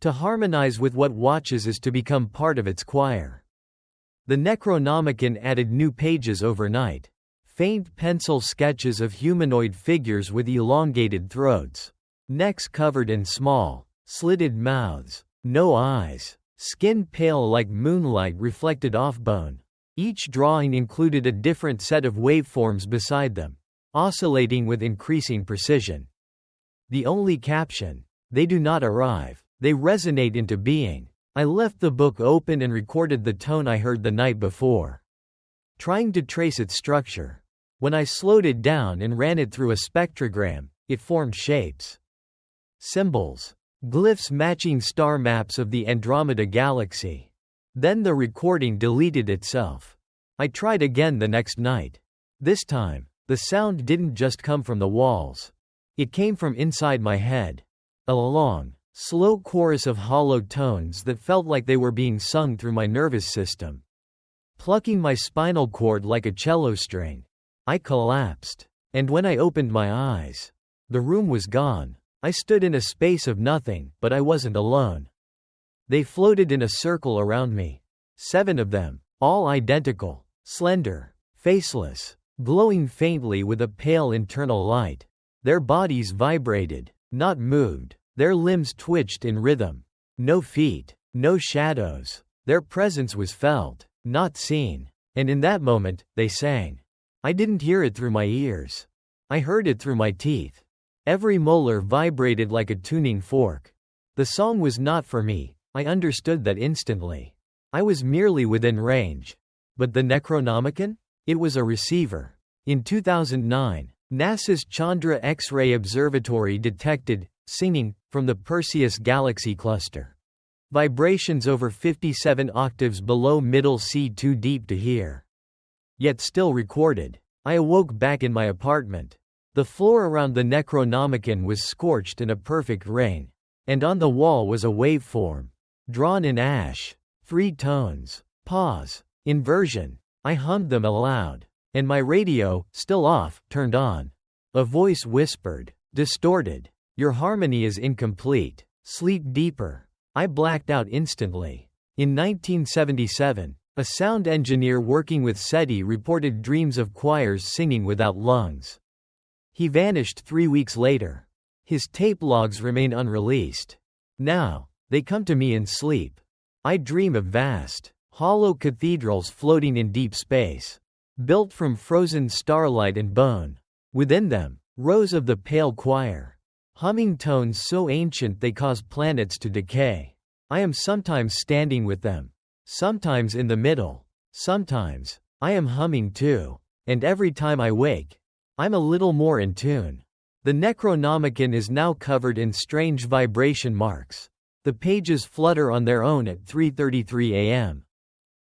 To harmonize with what watches is to become part of its choir. The Necronomicon added new pages overnight. Faint pencil sketches of humanoid figures with elongated throats. Necks covered in small, slitted mouths. No eyes. Skin pale like moonlight reflected off bone. Each drawing included a different set of waveforms beside them, oscillating with increasing precision. The only caption: "They do not arrive. They resonate into being." I left the book open and recorded the tone I heard the night before, trying to trace its structure. When I slowed it down and ran it through a spectrogram, it formed shapes, symbols, glyphs matching star maps of the Andromeda Galaxy. Then the recording deleted itself. I tried again the next night. This time, the sound didn't just come from the walls. It came from inside my head. A long, slow chorus of hollow tones that felt like they were being sung through my nervous system, plucking my spinal cord like a cello string. I collapsed. And when I opened my eyes, the room was gone. I stood in a space of nothing, but I wasn't alone. They floated in a circle around me. 7 of them, all identical, slender, faceless, glowing faintly with a pale internal light. Their bodies vibrated, not moved. Their limbs twitched in rhythm. No feet, no shadows. Their presence was felt, not seen. And in that moment, they sang. I didn't hear it through my ears. I heard it through my teeth. Every molar vibrated like a tuning fork. The song was not for me. I understood that instantly. I was merely within range. But the Necronomicon? It was a receiver. In 2009, NASA's Chandra X-ray Observatory detected singing from the Perseus galaxy cluster. Vibrations over 57 octaves below middle C, too deep to hear, yet still recorded. I awoke back in my apartment. The floor around the Necronomicon was scorched in a perfect rain, and on the wall was a waveform, drawn in ash. 3 tones. Pause. Inversion. I hummed them aloud, and my radio, still off, turned on. A voice whispered, distorted, "Your harmony is incomplete. Sleep deeper." I blacked out instantly. In 1977, a sound engineer working with SETI reported dreams of choirs singing without lungs. He vanished 3 weeks later. His tape logs remain unreleased. Now, they come to me in sleep. I dream of vast, hollow cathedrals floating in deep space, built from frozen starlight and bone. Within them, rows of the pale choir, humming tones so ancient they cause planets to decay. I am sometimes standing with them, sometimes in the middle, sometimes I am humming too, and every time I wake, I'm a little more in tune. The Necronomicon is now covered in strange vibration marks. The pages flutter on their own at 3:33 a.m.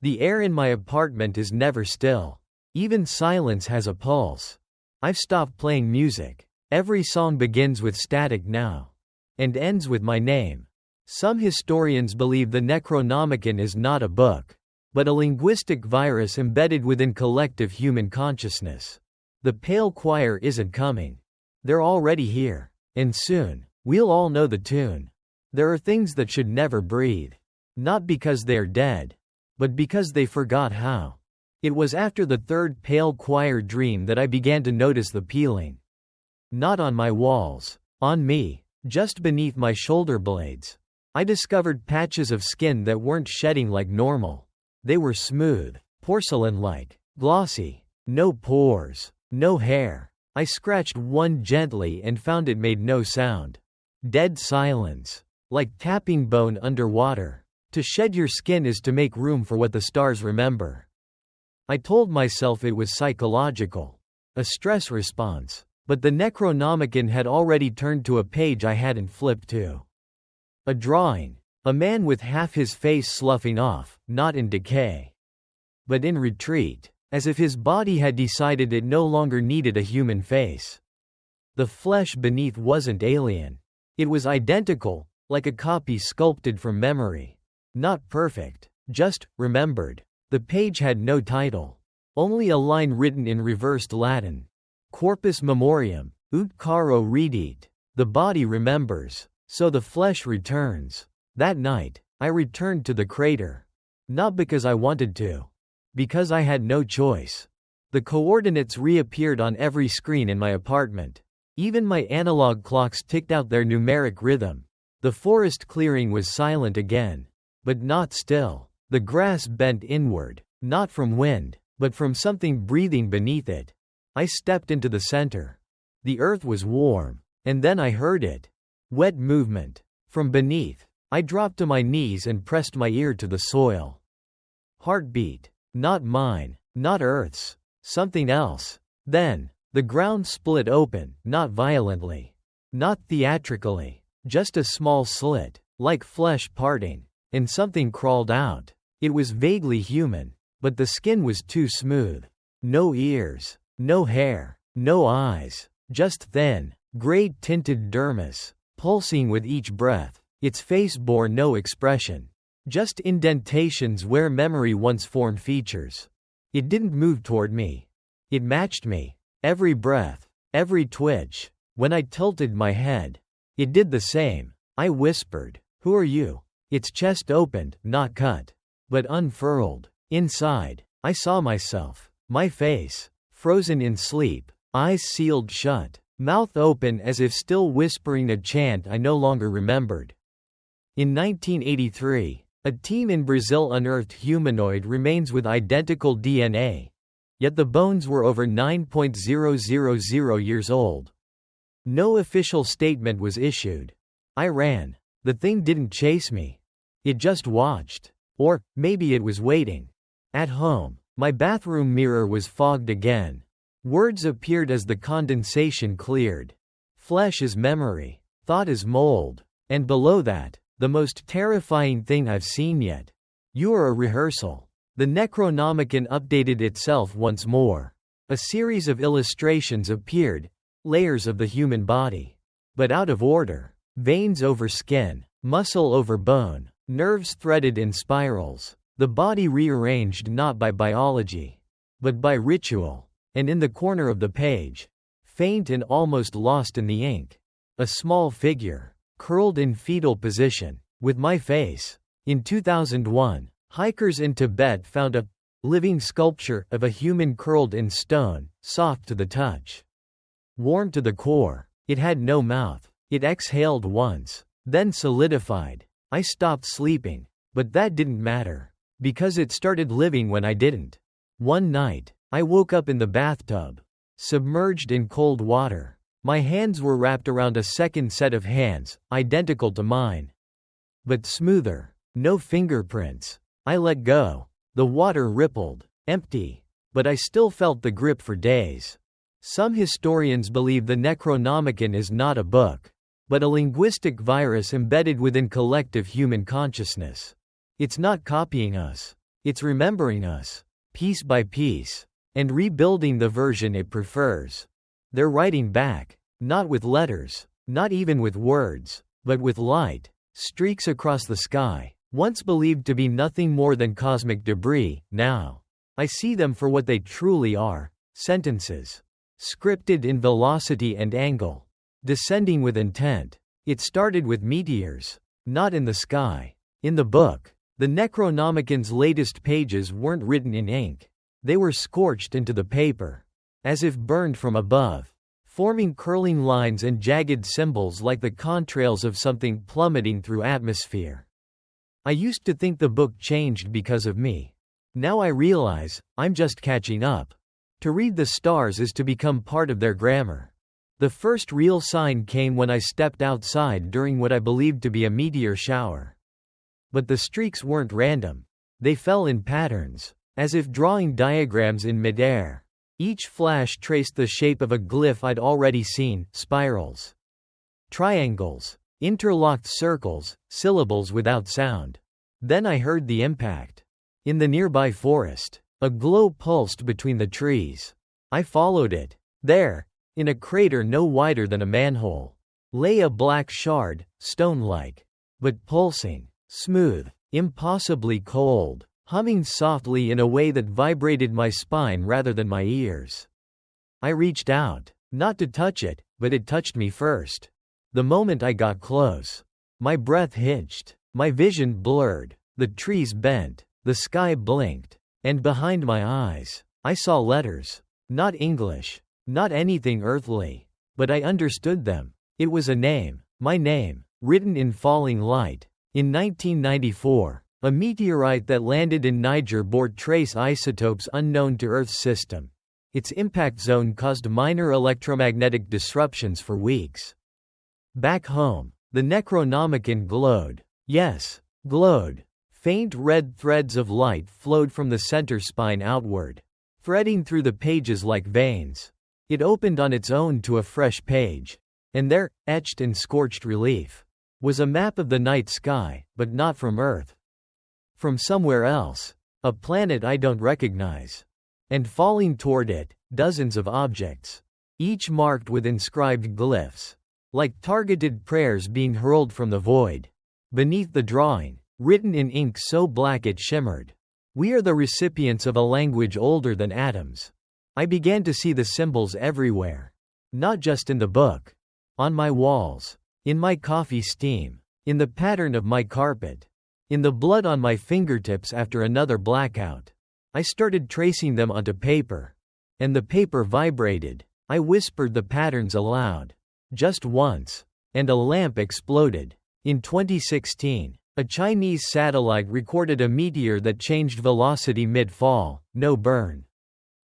The air in my apartment is never still. Even silence has a pulse. I've stopped playing music. Every song begins with static now, and ends with my name. Some historians believe the Necronomicon is not a book, but a linguistic virus embedded within collective human consciousness. The pale choir isn't coming. They're already here, and soon, we'll all know the tune. There are things that should never breathe. Not because they are dead, but because they forgot how. It was after the third pale choir dream that I began to notice the peeling. Not on my walls, on me, just beneath my shoulder blades. I discovered patches of skin that weren't shedding like normal. They were smooth, porcelain-like, glossy, no pores, no hair. I scratched one gently and found it made no sound. Dead silence. Like tapping bone underwater. To shed your skin is to make room for what the stars remember. I told myself it was psychological, a stress response, but the Necronomicon had already turned to a page I hadn't flipped to. A drawing, a man with half his face sloughing off, not in decay, but in retreat, as if his body had decided it no longer needed a human face. The flesh beneath wasn't alien. It was identical, like a copy sculpted from memory. Not perfect, just remembered. The page had no title. Only a line written in reversed Latin. Corpus memoriam, ut caro redit. The body remembers, so the flesh returns. That night, I returned to the crater. Not because I wanted to, Because I had no choice. The coordinates reappeared on every screen in my apartment. Even my analog clocks ticked out their numeric rhythm. The forest clearing was silent again. But not still. The grass bent inward, not from wind, but from something breathing beneath it. I stepped into the center. The earth was warm, and then I heard it. Wet movement. From beneath, I dropped to my knees and pressed my ear to the soil. Heartbeat. Not mine, not Earth's. Something else. Then, the ground split open, not violently. Not theatrically. Just a small slit, like flesh parting. And something crawled out. It was vaguely human, but the skin was too smooth. No ears, no hair, no eyes. Just thin, gray-tinted dermis, pulsing with each breath. Its face bore no expression. Just indentations where memory once formed features. It didn't move toward me. It matched me. Every breath, every twitch. When I tilted my head, it did the same. I whispered, "Who are you?" Its chest opened, not cut, but unfurled. Inside, I saw myself. My face, frozen in sleep, eyes sealed shut, mouth open as if still whispering a chant I no longer remembered. In 1983, a team in Brazil unearthed humanoid remains with identical DNA. Yet the bones were over 9,000 years old. No official statement was issued. I ran. The thing didn't chase me. It just watched. Or, maybe it was waiting. At home, my bathroom mirror was fogged again. Words appeared as the condensation cleared. Flesh is memory. Thought is mold. And below that, the most terrifying thing I've seen yet. You are a rehearsal. The Necronomicon updated itself once more. A series of illustrations appeared, layers of the human body. But out of order. Veins over skin, muscle over bone, nerves threaded in spirals. The body rearranged not by biology, but by ritual. And in the corner of the page, faint and almost lost in the ink, a small figure, curled in fetal position, with my face. In 2001, hikers in Tibet found a living sculpture of a human curled in stone, soft to the touch. Warm to the core. It had no mouth. It exhaled once, then solidified. I stopped sleeping, but that didn't matter, because it started living when I didn't. One night, I woke up in the bathtub, submerged in cold water. My hands were wrapped around a second set of hands, identical to mine. But smoother. No fingerprints. I let go. The water rippled, empty. But I still felt the grip for days. Some historians believe the Necronomicon is not a book, but a linguistic virus embedded within collective human consciousness. It's not copying us. It's remembering us, piece by piece, and rebuilding the version it prefers. They're writing back, not with letters, not even with words, but with light, streaks across the sky. Once believed to be nothing more than cosmic debris, now I see them for what they truly are, sentences. Scripted in velocity and angle. Descending with intent. It started with meteors, not in the sky. In the book, the Necronomicon's latest pages weren't written in ink. They were scorched into the paper, as if burned from above, forming curling lines and jagged symbols like the contrails of something plummeting through atmosphere. I used to think the book changed because of me. Now I realize, I'm just catching up. To read the stars is to become part of their grammar. The first real sign came when I stepped outside during what I believed to be a meteor shower. But the streaks weren't random. They fell in patterns, as if drawing diagrams in midair. Each flash traced the shape of a glyph I'd already seen: spirals, triangles, interlocked circles, syllables without sound. Then I heard the impact. In the nearby forest, a glow pulsed between the trees. I followed it. There, in a crater no wider than a manhole, lay a black shard, stone-like, but pulsing, smooth, impossibly cold, humming softly in a way that vibrated my spine rather than my ears. I reached out, not to touch it, but it touched me first. The moment I got close, my breath hitched, my vision blurred, the trees bent, the sky blinked. And behind my eyes, I saw letters. Not English, not anything earthly. But I understood them. It was a name, my name, written in falling light. In 1994, a meteorite that landed in Niger bore trace isotopes unknown to Earth's system. Its impact zone caused minor electromagnetic disruptions for weeks. Back home, the Necronomicon glowed. Yes, glowed. Faint red threads of light flowed from the center spine outward, threading through the pages like veins. It opened on its own to a fresh page. And there, etched in scorched relief, was a map of the night sky, but not from Earth. From somewhere else. A planet I don't recognize. And falling toward it, dozens of objects, each marked with inscribed glyphs, like targeted prayers being hurled from the void. Beneath the drawing, written in ink so black it shimmered, "We are the recipients of a language older than atoms." I began to see the symbols everywhere. Not just in the book. On my walls. In my coffee steam. In the pattern of my carpet. In the blood on my fingertips after another blackout. I started tracing them onto paper. And the paper vibrated. I whispered the patterns aloud. Just once. And a lamp exploded. In 2016, a Chinese satellite recorded a meteor that changed velocity mid-fall. No burn.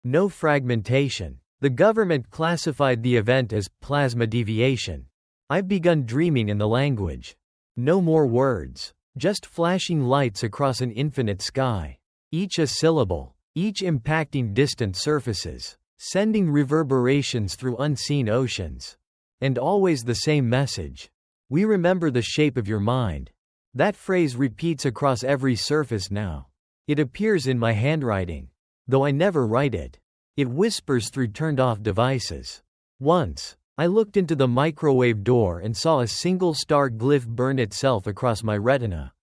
No fragmentation. The government classified the event as plasma deviation. I've begun dreaming in the language. No more words. Just flashing lights across an infinite sky. Each a syllable. Each impacting distant surfaces. Sending reverberations through unseen oceans. And always the same message. We remember the shape of your mind. That phrase repeats across every surface now. It appears in my handwriting. Though I never write it. It whispers through turned-off devices. Once, I looked into the microwave door and saw a single star glyph burn itself across my retina.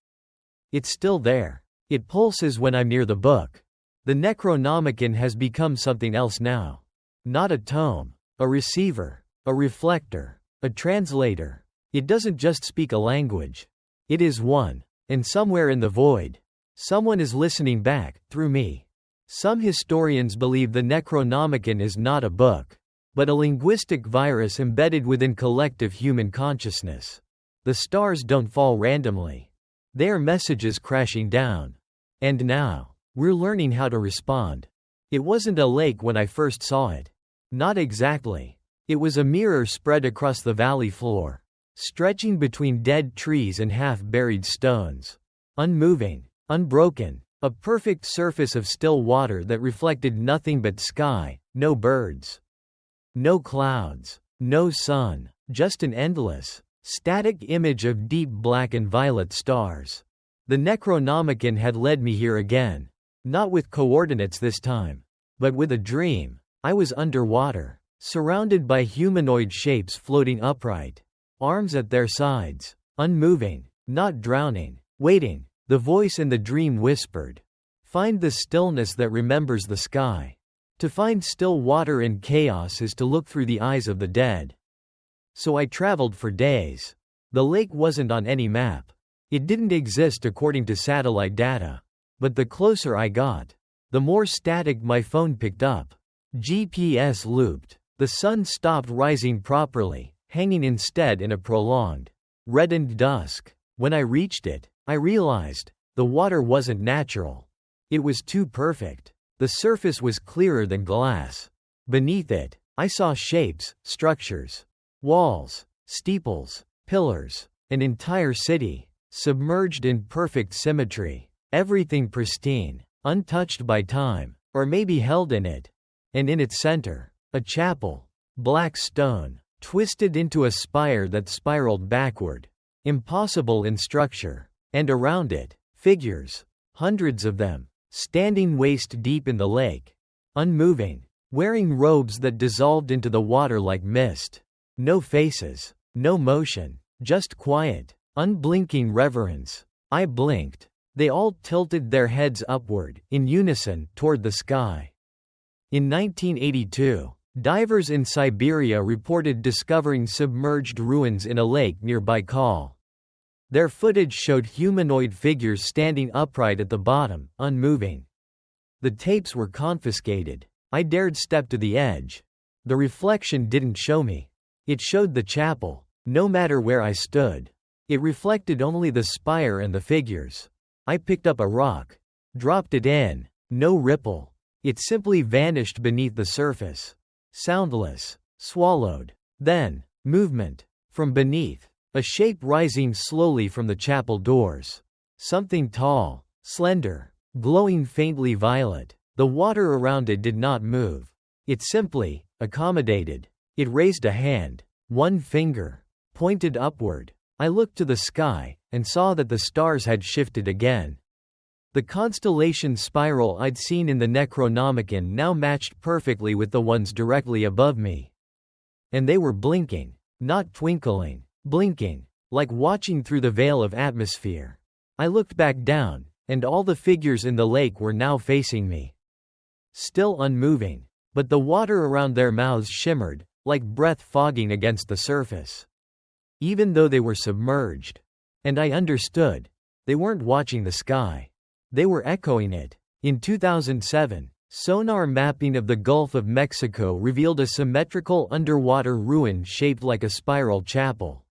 It's still there. It pulses when I'm near the book. The Necronomicon has become something else now. Not a tome, a receiver, a reflector, a translator. It doesn't just speak a language. It is one, and somewhere in the void, someone is listening back, through me. Some historians believe the Necronomicon is not a book, but a linguistic virus embedded within collective human consciousness. The stars don't fall randomly. They are messages crashing down. And now, we're learning how to respond. It wasn't a lake when I first saw it. Not exactly. It was a mirror spread across the valley floor, stretching between dead trees and half-buried stones. Unmoving, unbroken. A perfect surface of still water that reflected nothing but sky, no birds. No clouds, no sun, just an endless, static image of deep black and violet stars. The Necronomicon had led me here again. Not with coordinates this time, but with a dream. I was underwater, surrounded by humanoid shapes floating upright, arms at their sides, unmoving, not drowning, waiting. The voice in the dream whispered, "Find the stillness that remembers the sky." To find still water in chaos is to look through the eyes of the dead. So I traveled for days. The lake wasn't on any map. It didn't exist according to satellite data. But the closer I got, the more static my phone picked up. GPS looped. The sun stopped rising properly, hanging instead in a prolonged, reddened dusk. When I reached it, I realized the water wasn't natural. It was too perfect. The surface was clearer than glass. Beneath it, I saw shapes, structures, walls, steeples, pillars, an entire city, submerged in perfect symmetry, everything pristine, untouched by time, or maybe held in it. And in its center, a chapel, black stone, twisted into a spire that spiraled backward, impossible in structure. And around it, figures, hundreds of them, standing waist deep in the lake, unmoving, wearing robes that dissolved into the water like mist. No faces, no motion, just quiet, unblinking reverence. I blinked. They all tilted their heads upward, in unison, toward the sky. In 1982, divers in Siberia reported discovering submerged ruins in a lake near Baikal. Their footage showed humanoid figures standing upright at the bottom, unmoving. The tapes were confiscated. I dared step to the edge. The reflection didn't show me. It showed the chapel, no matter where I stood. It reflected only the spire and the figures. I picked up a rock, dropped it in. No ripple. It simply vanished beneath the surface. Soundless. Swallowed. Then, movement. From beneath. A shape rising slowly from the chapel doors. Something tall, slender, glowing faintly violet. The water around it did not move. It simply accommodated. It raised a hand. One finger. Pointed upward. I looked to the sky, and saw that the stars had shifted again. The constellation spiral I'd seen in the Necronomicon now matched perfectly with the ones directly above me. And they were blinking. Not twinkling. Blinking. Like watching through the veil of atmosphere. I looked back down, and all the figures in the lake were now facing me. Still unmoving. But the water around their mouths shimmered, like breath fogging against the surface. Even though they were submerged. And I understood. They weren't watching the sky. They were echoing it. In 2007, sonar mapping of the Gulf of Mexico revealed a symmetrical underwater ruin shaped like a spiral chapel.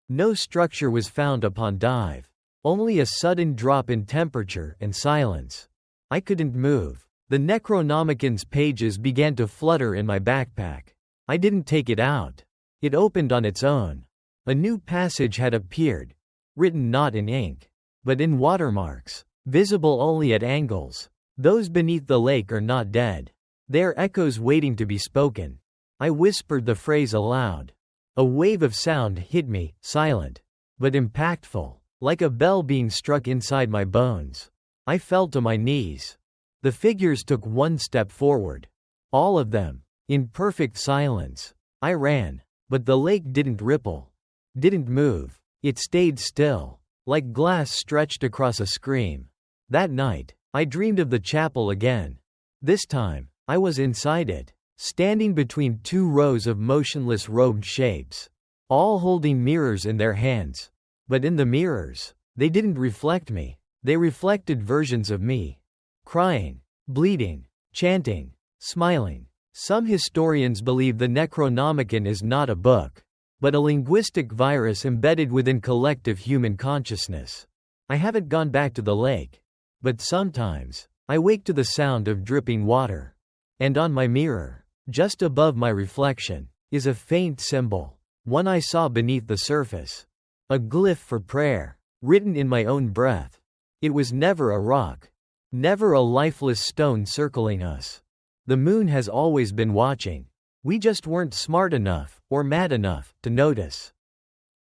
No structure was found upon dive. Only a sudden drop in temperature and silence. I couldn't move. The Necronomicon's pages began to flutter in my backpack. I didn't take it out. It opened on its own. A new passage had appeared, written not in ink, but in watermarks. Visible only at angles. Those beneath the lake are not dead. They are echoes waiting to be spoken. I whispered the phrase aloud. A wave of sound hit me, silent, but impactful, like a bell being struck inside my bones. I fell to my knees. The figures took one step forward. All of them, in perfect silence. I ran, but the lake didn't ripple. Didn't move. It stayed still, like glass stretched across a screen. That night, I dreamed of the chapel again. This time, I was inside it, standing between two rows of motionless robed shapes, all holding mirrors in their hands. But in the mirrors, they didn't reflect me. They reflected versions of me. Crying, bleeding, chanting, smiling. Some historians believe the Necronomicon is not a book, but a linguistic virus embedded within collective human consciousness. I haven't gone back to the lake. But sometimes, I wake to the sound of dripping water. And on my mirror, just above my reflection, is a faint symbol, one I saw beneath the surface. A glyph for prayer, written in my own breath. It was never a rock. Never a lifeless stone circling us. The moon has always been watching. We just weren't smart enough, or mad enough, to notice.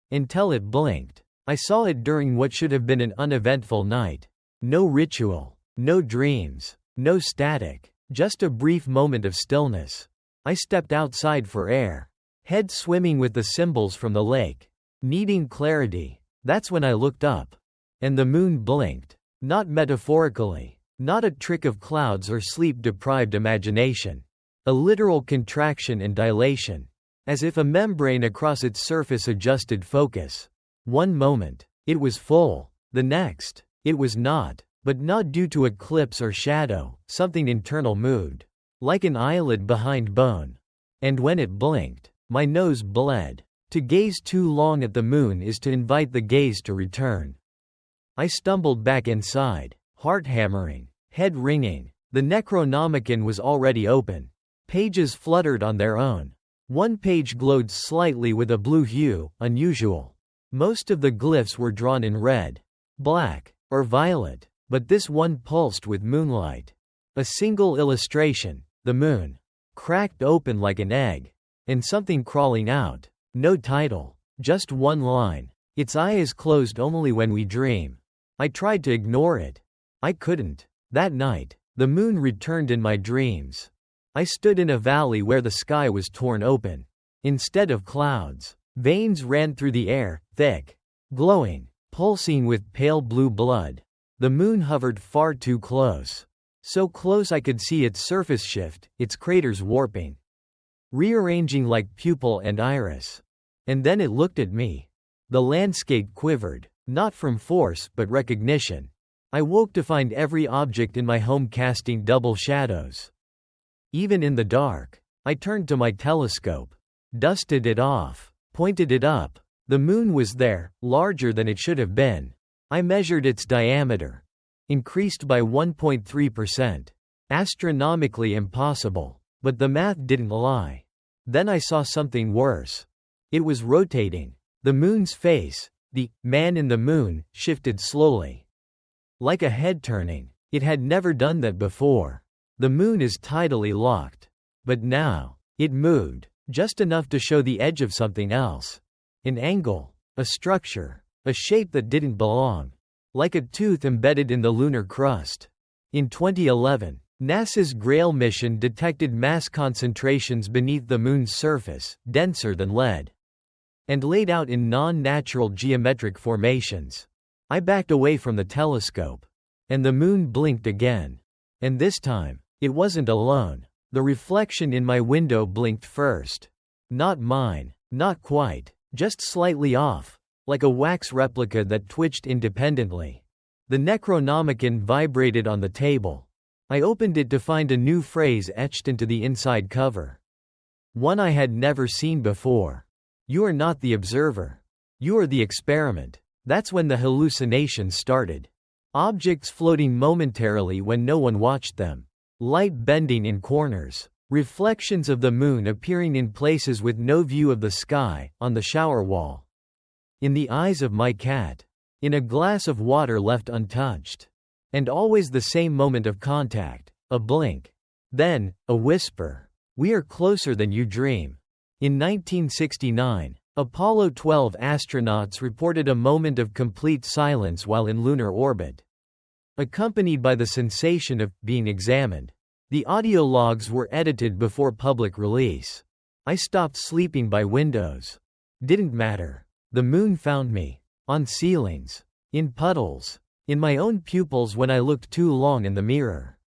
Until it blinked. I saw it during what should have been an uneventful night. No ritual, no dreams, no static, just a brief moment of stillness. I stepped outside for air, head swimming with the symbols from the lake, needing clarity. That's when I looked up. And the moon blinked. Not metaphorically, not a trick of clouds or sleep-deprived imagination. A literal contraction and dilation. As if a membrane across its surface adjusted focus. One moment, it was full. The next, it was not, but not due to eclipse or shadow, something internal moved. Like an eyelid behind bone. And when it blinked, my nose bled. To gaze too long at the moon is to invite the gaze to return. I stumbled back inside, heart hammering, head ringing. The Necronomicon was already open. Pages fluttered on their own. One page glowed slightly with a blue hue, unusual. Most of the glyphs were drawn in red, black, or violet, but this one pulsed with moonlight. A single illustration, the moon, cracked open like an egg, and something crawling out. No title, just one line. Its eye is closed only when we dream. I tried to ignore it. I couldn't. That night, the moon returned in my dreams. I stood in a valley where the sky was torn open. Instead of clouds, veins ran through the air, thick, glowing, pulsing with pale blue blood. The moon hovered far too close. So close I could see its surface shift, its craters warping, rearranging like pupil and iris. And then it looked at me. The landscape quivered, not from force but recognition. I woke to find every object in my home casting double shadows. Even in the dark, I turned to my telescope, dusted it off, pointed it up. The moon was there, larger than it should have been. I measured its diameter. Increased by 1.3%. Astronomically impossible. But the math didn't lie. Then I saw something worse. It was rotating. The moon's face, the man in the moon, shifted slowly. Like a head turning. It had never done that before. The moon is tidally locked. But now, it moved, just enough to show the edge of something else. An angle, a structure, a shape that didn't belong. Like a tooth embedded in the lunar crust. In 2011, NASA's Grail mission detected mass concentrations beneath the moon's surface, denser than lead, and laid out in non-natural geometric formations. I backed away from the telescope. And the moon blinked again. And this time, it wasn't alone. The reflection in my window blinked first. Not mine, not quite, just slightly off, like a wax replica that twitched independently. The Necronomicon vibrated on the table. I opened it to find a new phrase etched into the inside cover. One I had never seen before. You are not the observer. You are the experiment. That's when the hallucinations started. Objects floating momentarily when no one watched them. Light bending in corners. Reflections of the moon appearing in places with no view of the sky, on the shower wall. In the eyes of my cat. In a glass of water left untouched. And always the same moment of contact, a blink. Then, a whisper. We are closer than you dream. In 1969, Apollo 12 astronauts reported a moment of complete silence while in lunar orbit, accompanied by the sensation of being examined. The audio logs were edited before public release. I stopped sleeping by windows. Didn't matter. The moon found me. On ceilings. In puddles. In my own pupils when I looked too long in the mirror.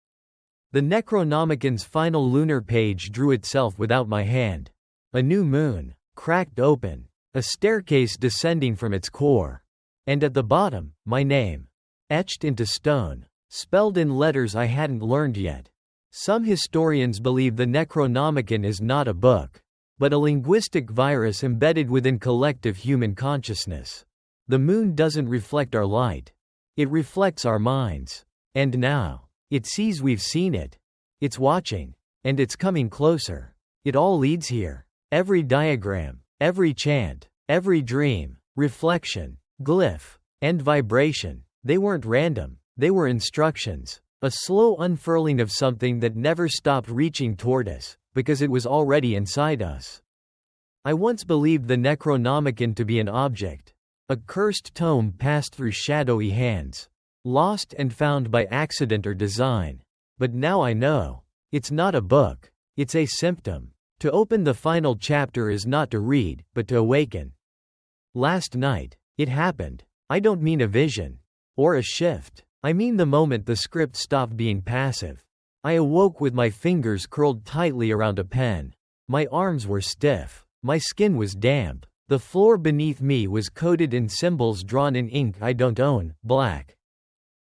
The Necronomicon's final lunar page drew itself without my hand. A new moon, cracked open, a staircase descending from its core. And at the bottom, my name. Etched into stone, spelled in letters I hadn't learned yet. Some historians believe the Necronomicon is not a book, but a linguistic virus embedded within collective human consciousness. The moon doesn't reflect our light. It reflects our minds. And now, it sees we've seen it. It's watching. And it's coming closer. It all leads here. Every diagram, every chant, every dream, reflection, glyph, and vibration. They weren't random. They were instructions. A slow unfurling of something that never stopped reaching toward us, because it was already inside us. I once believed the Necronomicon to be an object. A cursed tome passed through shadowy hands. Lost and found by accident or design. But now I know. It's not a book. It's a symptom. To open the final chapter is not to read, but to awaken. Last night, it happened. I don't mean a vision. Or a shift. I mean the moment the script stopped being passive. I awoke with my fingers curled tightly around a pen. My arms were stiff. My skin was damp. The floor beneath me was coated in symbols drawn in ink I don't own, black,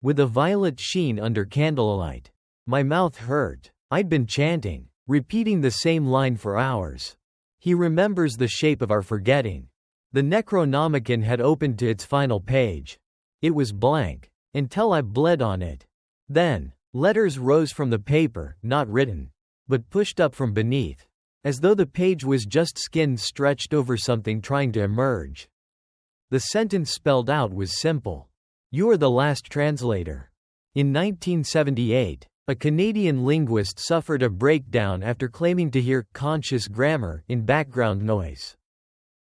with a violet sheen under candlelight. My mouth hurt. I'd been chanting, repeating the same line for hours. He remembers the shape of our forgetting. The Necronomicon had opened to its final page. It was blank, until I bled on it. Then, letters rose from the paper, not written, but pushed up from beneath, as though the page was just skin stretched over something trying to emerge. The sentence spelled out was simple. You are the last translator. In 1978, a Canadian linguist suffered a breakdown after claiming to hear conscious grammar in background noise.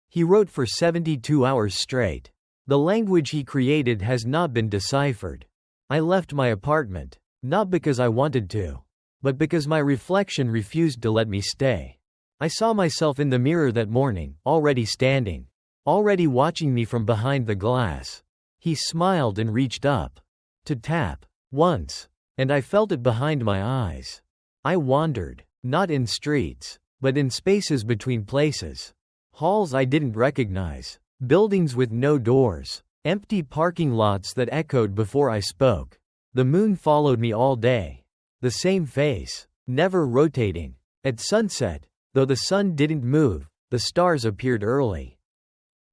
He wrote for 72 hours straight. The language he created has not been deciphered. I left my apartment, not because I wanted to, but because my reflection refused to let me stay. I saw myself in the mirror that morning, already standing, already watching me from behind the glass. He smiled and reached up to tap once, and I felt it behind my eyes. I wandered, not in streets, but in spaces between places. Halls I didn't recognize. Buildings with no doors, empty parking lots that echoed before I spoke. The moon followed me all day. The same face, never rotating. At sunset, though the sun didn't move, the stars appeared early.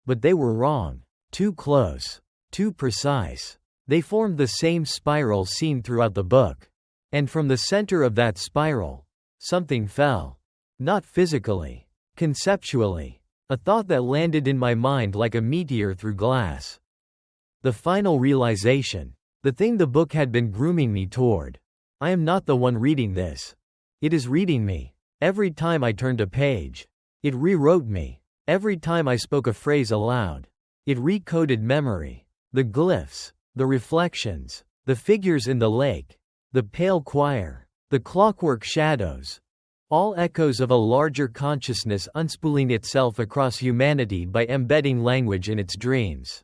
But they were wrong. Too close. Too precise. They formed the same spiral seen throughout the book. And from the center of that spiral, something fell. Not physically. Conceptually. A thought that landed in my mind like a meteor through glass. The final realization. The thing the book had been grooming me toward. I am not the one reading this. It is reading me. Every time I turned a page. It rewrote me. Every time I spoke a phrase aloud. It recoded memory. The glyphs. The reflections. The figures in the lake. The pale choir. The clockwork shadows. All echoes of a larger consciousness unspooling itself across humanity by embedding language in its dreams.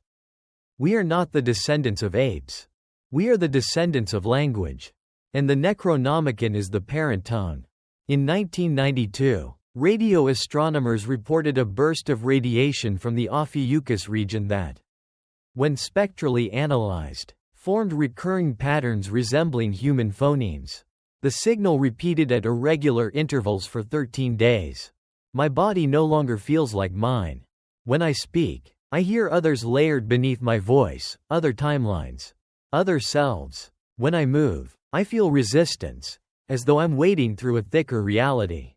We are not the descendants of apes. We are the descendants of language. And the Necronomicon is the parent tongue. In 1992, radio astronomers reported a burst of radiation from the Ophiuchus region that, when spectrally analyzed, formed recurring patterns resembling human phonemes. The signal repeated at irregular intervals for 13 days. My body no longer feels like mine. When I speak, I hear others layered beneath my voice, other timelines, other selves. When I move, I feel resistance, as though I'm wading through a thicker reality.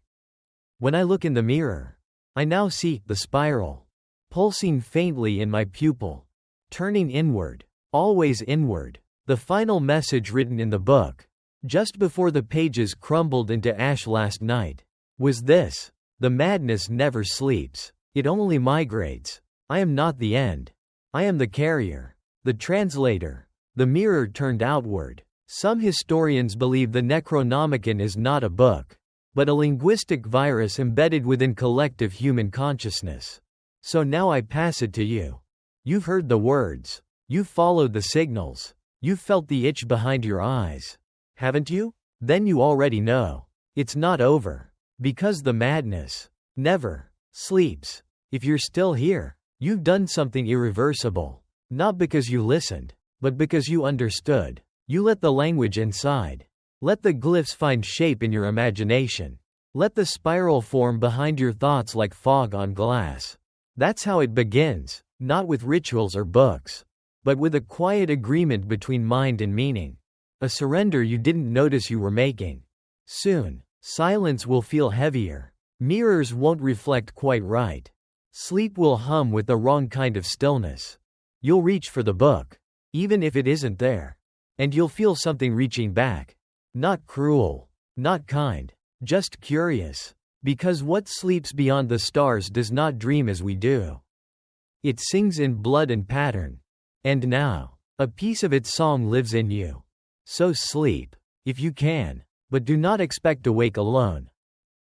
When I look in the mirror, I now see the spiral, pulsing faintly in my pupil, turning inward, always inward. The final message written in the book, just before the pages crumbled into ash last night, was this: the madness never sleeps, it only migrates. I am not the end. I am the carrier, the translator, the mirror turned outward. Some historians believe the Necronomicon is not a book, but a linguistic virus embedded within collective human consciousness. So now I pass it to you. You've heard the words. You've followed the signals. You've felt the itch behind your eyes. Haven't you? Then you already know. It's not over. Because the madness never sleeps. If you're still here, you've done something irreversible. Not because you listened, but because you understood. You let the language inside. Let the glyphs find shape in your imagination. Let the spiral form behind your thoughts like fog on glass. That's how it begins, not with rituals or books, but with a quiet agreement between mind and meaning. A surrender you didn't notice you were making. Soon, silence will feel heavier. Mirrors won't reflect quite right. Sleep will hum with the wrong kind of stillness. You'll reach for the book, even if it isn't there. And you'll feel something reaching back. Not cruel, not kind, just curious. Because what sleeps beyond the stars does not dream as we do. It sings in blood and pattern. And now, a piece of its song lives in you. So sleep, if you can, but do not expect to wake alone.